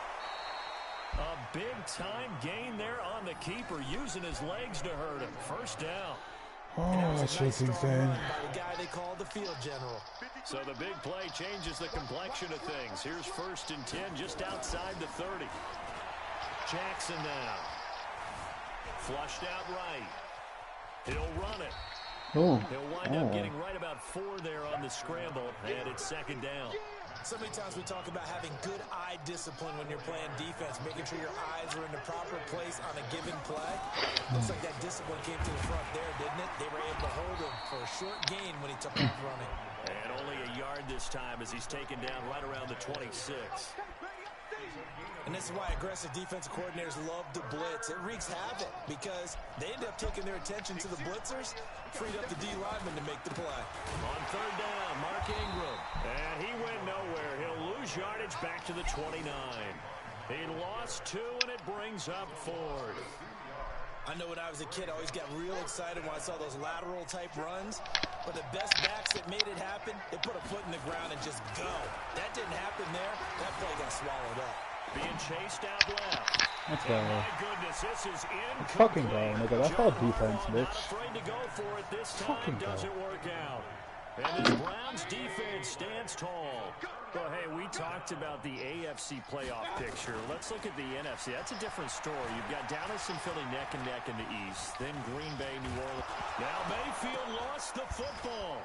A big-time gain there on the keeper, using his legs to hurt him. First down. Oh, that shit's insane. By the guy they call the field general. So the big play changes the complexion of things. Here's 1st and 10 just outside the 30. Jackson now. Flushed out right. He'll run it. Oh. He'll wind up getting right about 4 there on the scramble, and it's 2nd down. So many times we talk about having good eye discipline when you're playing defense, making sure your eyes are in the proper place on a given play. Looks like that discipline came to the front there, didn't it? They were able to hold him for a short gain when he took off running. And only a yard this time as he's taken down right around the 26. And this is why aggressive defensive coordinators love to blitz. It wreaks havoc because they end up taking their attention to the blitzers, freed up the D lineman to make the play. On 3rd down, Mark Ingram. And he went nowhere. He'll lose yardage back to the 29. He lost 2, and it brings up 4th. I know when I was a kid, I always got real excited when I saw those lateral-type runs. But the best backs that made it happen, they put a foot in the ground and just go. That didn't happen there. That play got swallowed up. Being chased out left. Let's And go. my goodness, this is incomplete. Fucking go, nigga. That's all defense, Not bitch. afraid to go for it this time. Fucking go. Doesn't work out. And this Browns defense stands tall. Well, hey, we talked about the AFC playoff picture. Let's look at the NFC. That's a different story. You've got Dallas and Philly neck and neck in the East. Then Green Bay, New Orleans. Now Mayfield lost the football.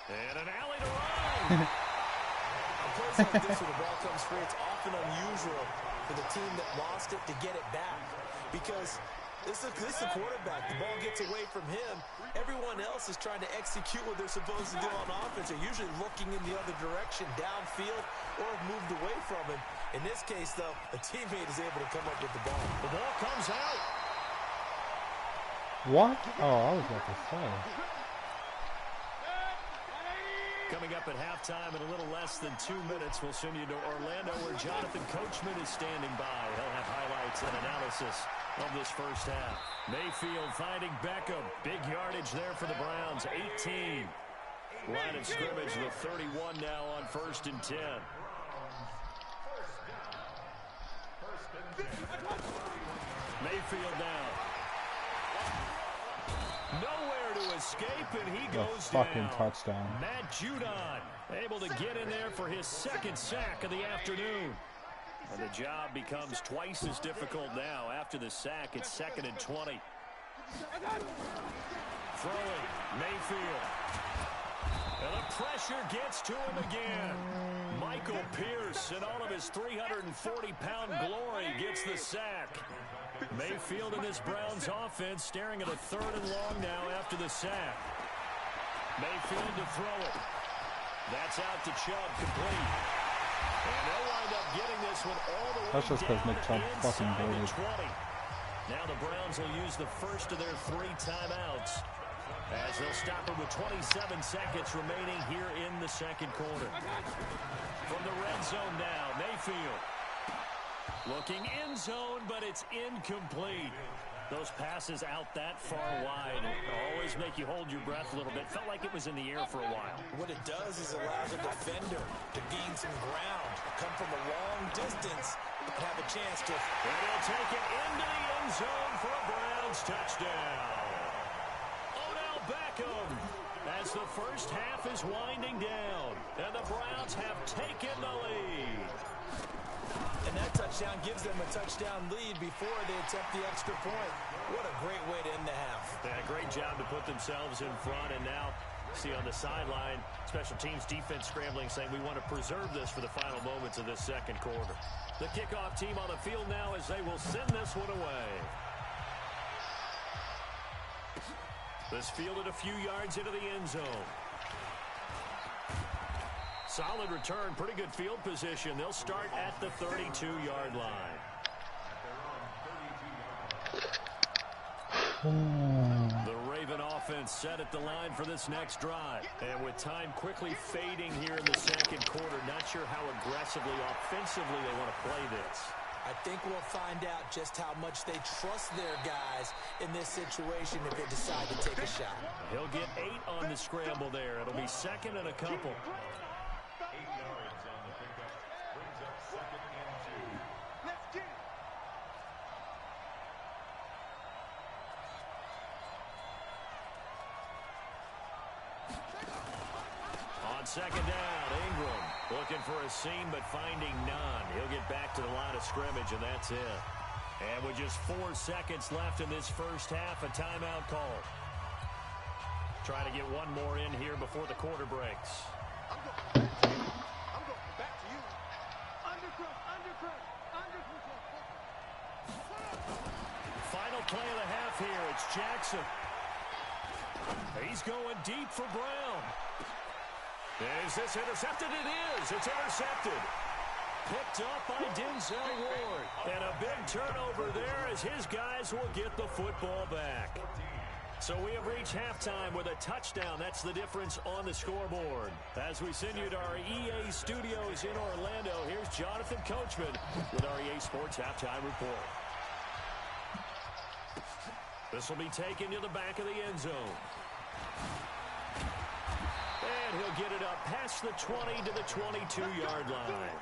And an alley to run. On plays like this where the ball comes free, it's often unusual for the team that lost it to get it back. Because this is a quarterback. The ball gets away from him. Everyone else is trying to execute what they're supposed to do on offense. They're usually looking in the other direction, downfield, or have moved away from him. In this case, though, a teammate is able to come up with the ball. The ball comes out. What? Oh, I was about to say. Coming up at halftime in a little less than 2 minutes, we'll send you to Orlando where Jonathan Coachman is standing by. He'll have highlights and analysis of this first half. Mayfield finding Beckham. Big yardage there for the Browns. 18. Line of scrimmage, the 31 now on 1st and 10. Mayfield down. Nowhere to escape, and he goes fucking down. touchdown. Matt Judon able to get in there for his 2nd sack of the afternoon. And the job becomes twice as difficult now. After the sack, it's 2nd and 20. Throwing, Mayfield. And the pressure gets to him again. Michael Pierce, in all of his 340-pound glory, gets the sack. Mayfield in this Browns offense staring at a 3rd and long now after the sack. Mayfield to throw it. That's out to Chubb, complete. And they'll wind up getting this one all the way That's just because Nick Chubb fucking inside goated. the 20. Now the Browns will use the first of their 3 timeouts as they'll stop it with 27 seconds remaining here in the 2nd quarter. From the red zone now, Mayfield. Looking end zone, but it's incomplete. Those passes out that far wide always make you hold your breath a little bit. Felt like it was in the air for a while. What it does is allows a defender to gain some ground, come from a long distance, and have a chance to... And he'll take it into the end zone for a Browns touchdown. Odell Beckham as the first half is winding down. And the Browns have taken the lead. And that touchdown gives them a touchdown lead before they attempt the extra point. What a great way to end the half. Yeah, great job to put themselves in front. And now, see on the sideline, special teams defense scrambling, saying we want to preserve this for the final moments of this 2nd quarter. The kickoff team on the field now as they will send this one away. This fielded a few yards into the end zone. Solid return, pretty good field position. They'll start at the 32-yard line. The Raven offense set at the line for this next drive. And with time quickly fading here in the 2nd quarter, not sure how aggressively, offensively they want to play this. I think we'll find out just how much they trust their guys in this situation if they decide to take a shot. He'll get 8 on the scramble there. It'll be 2nd and a couple. On 2nd down, Ingram looking for a seam but finding none. He'll get back to the line of scrimmage, and that's it. And with just 4 seconds left in this first half, a timeout call. Trying to get one more in here before the quarter breaks. I'm going back to you. Undercut. Final play of the half here. It's Jackson. He's going deep for Brown. Is this intercepted? It is. It's intercepted. Picked up by Denzel Ward. And a big turnover there as his guys will get the football back. So we have reached halftime with a touchdown. That's the difference on the scoreboard. As we send you to our EA studios in Orlando, here's Jonathan Coachman with our EA Sports Halftime Report. This will be taken to the back of the end zone. And he'll get it up past the 20 to the 22-yard line.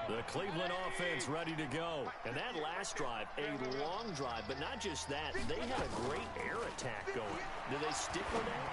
The Cleveland offense ready to go. And that last drive, a long drive, but not just that. They had a great air attack going. Do they stick with that?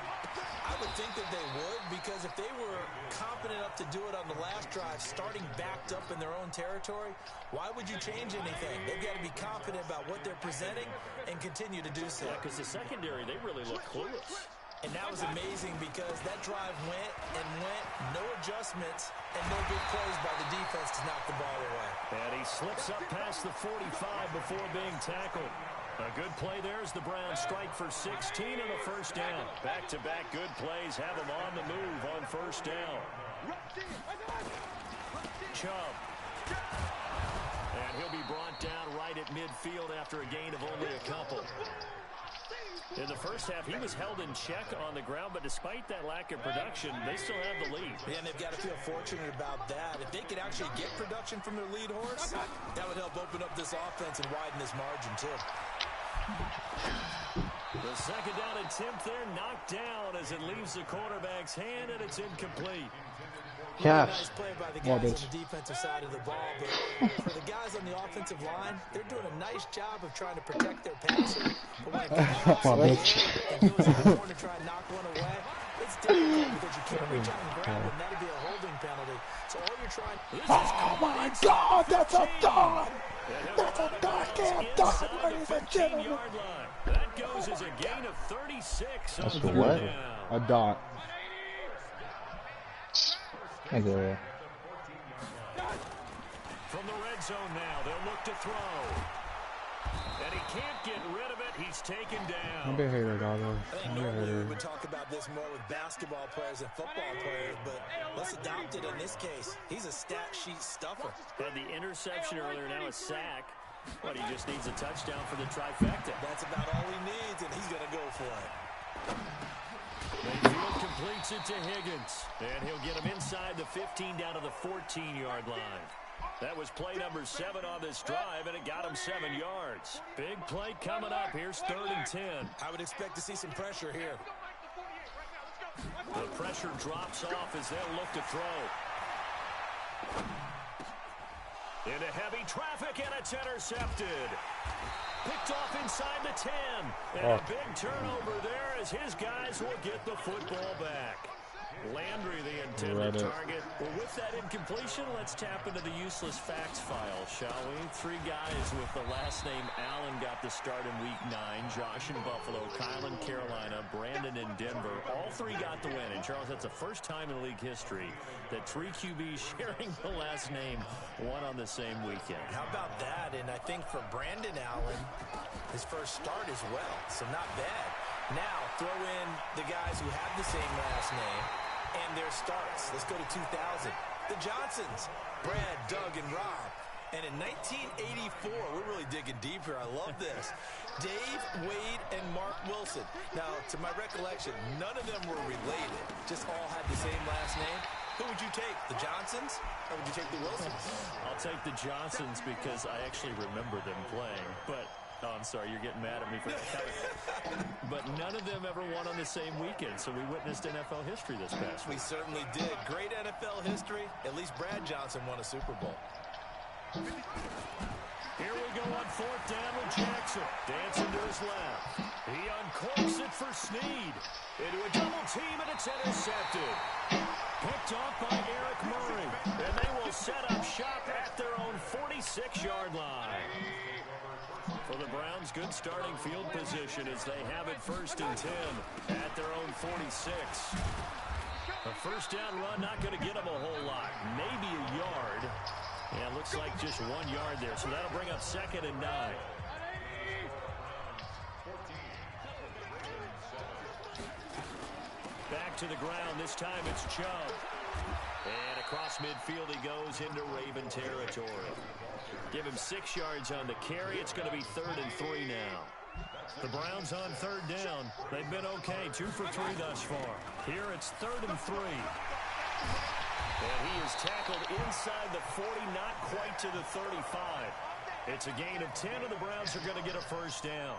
I would think that they would, because if they were confident enough to do it on the last drive, starting backed up in their own territory, why would you change anything? They've got to be confident about what they're presenting and continue to do so. Yeah, because the secondary, they really look clueless. And that was amazing because that drive went and went, no adjustments, and no big plays by the defense to knock the ball away. And he slips up past the 45 before being tackled. A good play there as the Browns strike for 16 and a first down. Back-to-back good plays have them on the move on first down. Chubb. And he'll be brought down right at midfield after a gain of only a couple. In the first half, he was held in check on the ground, but despite that lack of production, they still have the lead. Yeah, and they've got to feel fortunate about that. If they could actually get production from their lead horse, that would help open up this offense and widen this margin, too. The second down attempt there knocked down as it leaves the quarterback's hand, and it's incomplete. Yes. Nice play by the guys on the defensive side of the ball, but for the guys on the offensive line, they're doing a nice job of trying to protect their passer. But when it comes and goes in the corner to try and knock one away, it's difficult because you can't reach out and grab them. That'd be a holding penalty. So all you're trying... Oh, my God, that's a dot! That's a dot, dot, ladies and gentlemen. That goes as a gain of 36 on third what? down. A dot. I get it. From the red zone now, they'll look to throw. And he can't get rid of it. He's taken down. Don't be a hater, dog. I think normally we would talk about this more with basketball players and football players, but let's adopt it in this case. He's a stat sheet stuffer. Had the interception earlier, now a sack. But he just needs a touchdown for the trifecta. That's about all he needs, and he's going to go for it. Mayfield completes it to Higgins. And he'll get him inside the 15 down to the 14-yard line. That was play number 7 on this drive, and it got him 7 yards. Big play coming up. Here's 3rd and 10. I would expect to see some pressure here. The pressure drops off as they'll look to throw. Into heavy traffic, and it's intercepted. Picked off inside the 10. And a big turnover there as his guys will get the football back. Landry, the intended target. Well, with that incompletion, let's tap into the useless facts file, shall we? 3 guys with the last name Allen got the start in Week 9. Josh in Buffalo, Kyle in Carolina, Brandon in Denver. All 3 got the win. And, Charles, that's the first time in league history that 3 QBs sharing the last name won on the same weekend. How about that? And I think for Brandon Allen, his first start as well, so not bad. Now, throw in the guys who have the same last name and their starts. Let's go to 2000. The Johnsons, Brad, Doug, and Rob. And in 1984, we're really digging deep here. I love this. Dave, Wade, and Mark Wilson. Now, to my recollection, none of them were related. Just all had the same last name. Who would you take, the Johnsons, or would you take the Wilsons? I'll take the Johnsons because I actually remember them playing. But, oh, I'm sorry, you're getting mad at me for that. But none of them ever won on the same weekend, so we witnessed NFL history this past week. We certainly did. Great NFL history. At least Brad Johnson won a Super Bowl. Here we go on 4th down with Jackson. Dancing to his left. He uncorks it for Snead. Into a double team, and it's intercepted. Picked off by Eric Murray. And they will set up shop at their own 46-yard line. For the Browns, good starting field position as they have it 1st and 10 at their own 46. A first down run not going to get them a whole lot. Maybe a yard. Yeah, looks like just 1 yard there. So that'll bring up 2nd and 9. Back to the ground. This time it's Chubb. And across midfield he goes into Raven territory. Give him 6 yards on the carry. It's going to be 3rd and 3 now. The Browns on 3rd down. They've been okay, 2 for 3 thus far. Here it's 3rd and 3. And he is tackled inside the 40, not quite to the 35. It's a gain of 10, and the Browns are going to get a first down.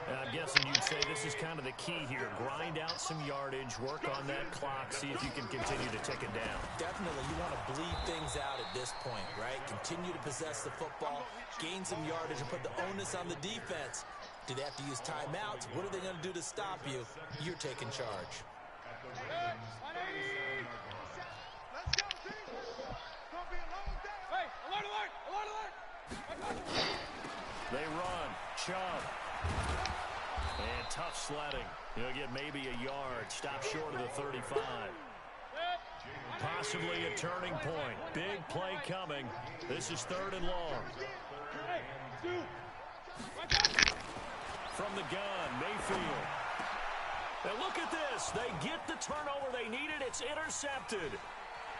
And I'm guessing you'd say this is kind of the key here. Grind out some yardage, work on that clock, see if you can continue to tick it down. Definitely, you want to bleed things out at this point, right? Continue to possess the football, gain some yardage, and put the onus on the defense. Do they have to use timeouts? What are they going to do to stop you? You're taking charge. They run. Chubb. And tough sledding. He'll get maybe a yard. Stop short of the 35. Possibly a turning point. Big play coming. This is 3rd and long. From the gun, Mayfield. And look at this. They get the turnover they needed. It's intercepted.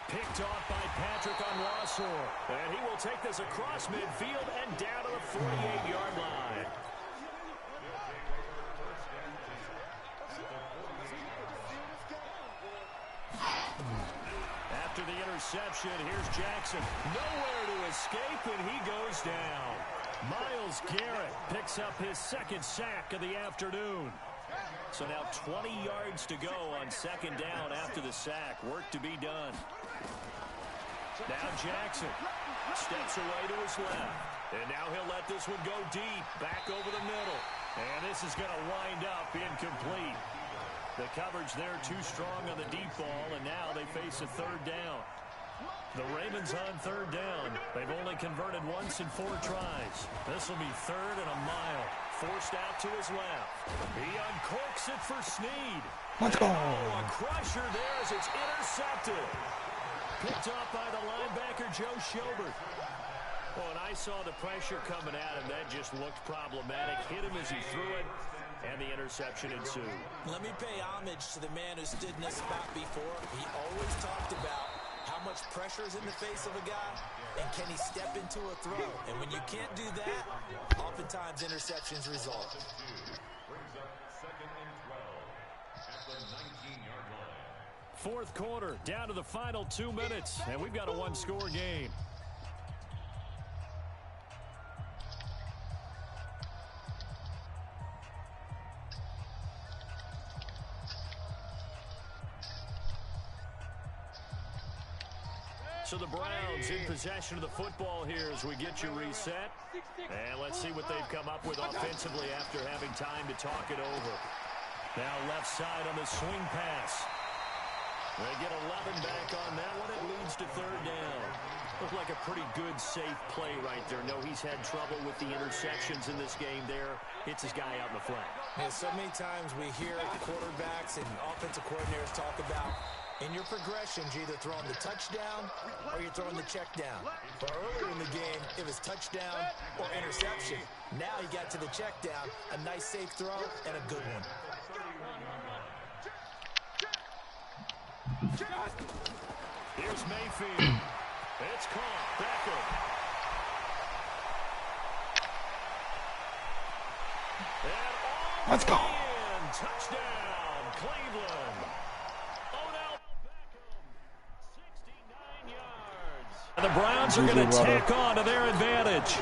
Picked off by Patrick Onwuasor. And he will take this across midfield and down to the 48-yard line. After the interception, here's Jackson. Nowhere to escape, and he goes down. Myles Garrett picks up his 2nd sack of the afternoon. So now 20 yards to go on 2nd down after the sack. Work to be done. Now Jackson steps away to his left. And now he'll let this one go deep, back over the middle. And this is going to wind up incomplete. The coverage there too strong on the deep ball, and now they face a 3rd down. The Ravens on 3rd down. They've only converted once in 4 tries. This will be 3rd and a mile. Forced out to his left. He uncorks it for Snead. Let's go. Oh, a crusher there as it's intercepted. Picked up by the linebacker, Joe Schobert. Well, and I saw the pressure coming at him. That just looked problematic. Hit him as he threw it, and the interception ensued. Let me pay homage to the man who stood in this spot before. He always talked about how much pressure is in the face of a guy, and can he step into a throw? And when you can't do that, oftentimes interceptions result. Fourth quarter, down to the final 2 minutes, and we've got a 1-score game. So the Browns in possession of the football here as we get you reset. And let's see what they've come up with offensively after having time to talk it over. Now left side on the swing pass. They get 11 back on that one. It leads to 3rd down. Looked like a pretty good, safe play right there. No, he's had trouble with the interceptions in this game there. Hits his guy out in the flat. Yeah, so many times we hear quarterbacks and offensive coordinators talk about in your progressions, you're either throwing the touchdown or you're throwing the check down. But earlier in the game, it was touchdown or interception. Now he got to the check down, a nice safe throw, and a good one. Here's Mayfield. It's caught. Beckham. And let's go. Touchdown, Cleveland. Odell Beckham, 69 yards. And the Browns are going to tack on to their advantage.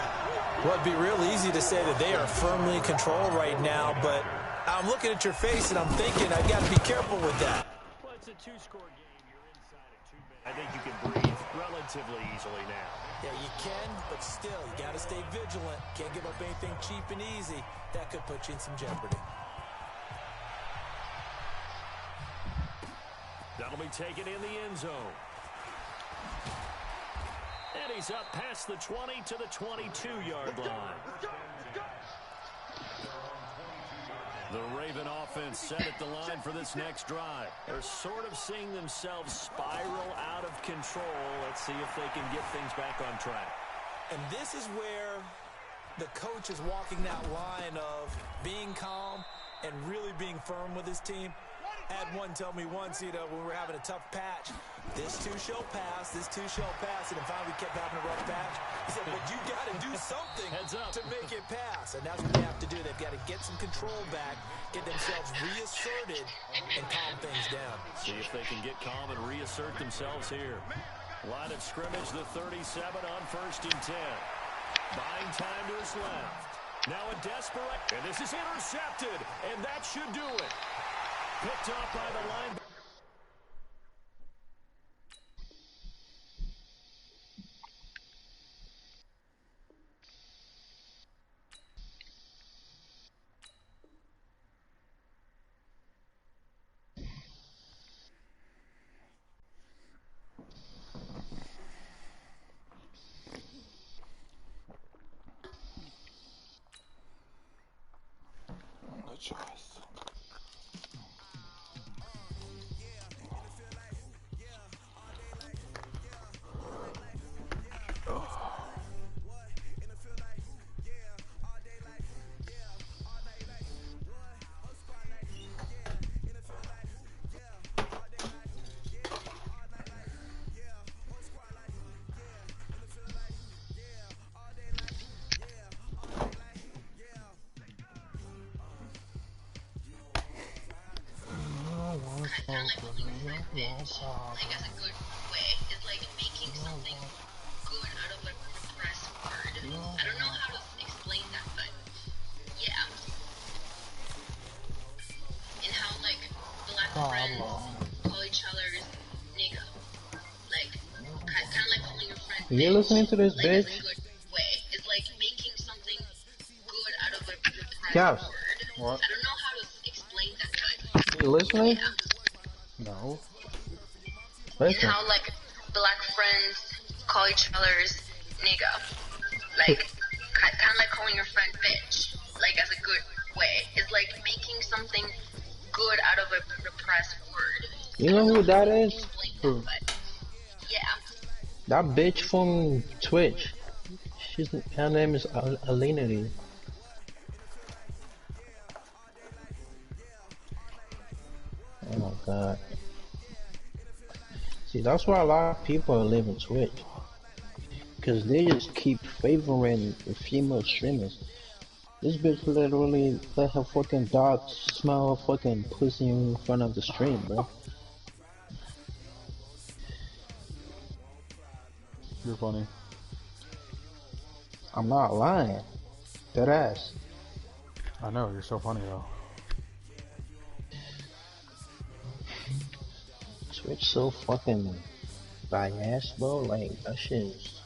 Well, it'd be real easy to say that they are firmly in control right now, but I'm looking at your face and I'm thinking I've got to be careful with that. Well, it's a 2-score game. You're inside of 2 minutes. I think you can breathe relatively easily now. Yeah, you can, but still, you got to stay vigilant. Can't give up anything cheap and easy. That could put you in some jeopardy. That'll be taken in the end zone. And he's up past the 20 to the 22-yard line. The Raven offense set at the line for this next drive. They're sort of seeing themselves spiral out of control. Let's see if they can get things back on track. And this is where the coach is walking that line of being calm and really being firm with his team. Had one tell me once, you know, when we were having a tough patch, this too shall pass, and then finally we kept having a rough patch. He said, but you got to do something to make it pass, and that's what they have to do. They've got to get some control back, get themselves reasserted, and calm things down. See if they can get calm and reassert themselves here. Line of scrimmage, the 37 on 1st and 10. Buying time to his left. Now a desperate, and this is intercepted, and that should do it. Picked off by the line. No choice. Like as a good way is like making something good out of a repressed word. I don't know how to explain that, but yeah. And how like black friends call each other's nigga. Like kind of like calling your friend bitch. You listening to this, like, bitch? as a good way is like making something good out of a repressed Caps. word. What? I don't know how to explain that, but You listening? yeah. No. Listen. And how like black friends call each other's nigga, like kind of like calling your friend bitch, like as a good way. It's like making something good out of a repressed word. You know who that is? Who? But yeah, That bitch from Twitch. Her name is Alinity. Oh my god. See, that's why a lot of people are leaving Twitch. Because they just keep favoring the female streamers. This bitch literally let her fucking dog smell her fucking pussy in front of the stream, bro. You're funny. I'm not lying. Dead ass. I know, you're so funny though. Twitch so fucking biased, bro. Like, that shit is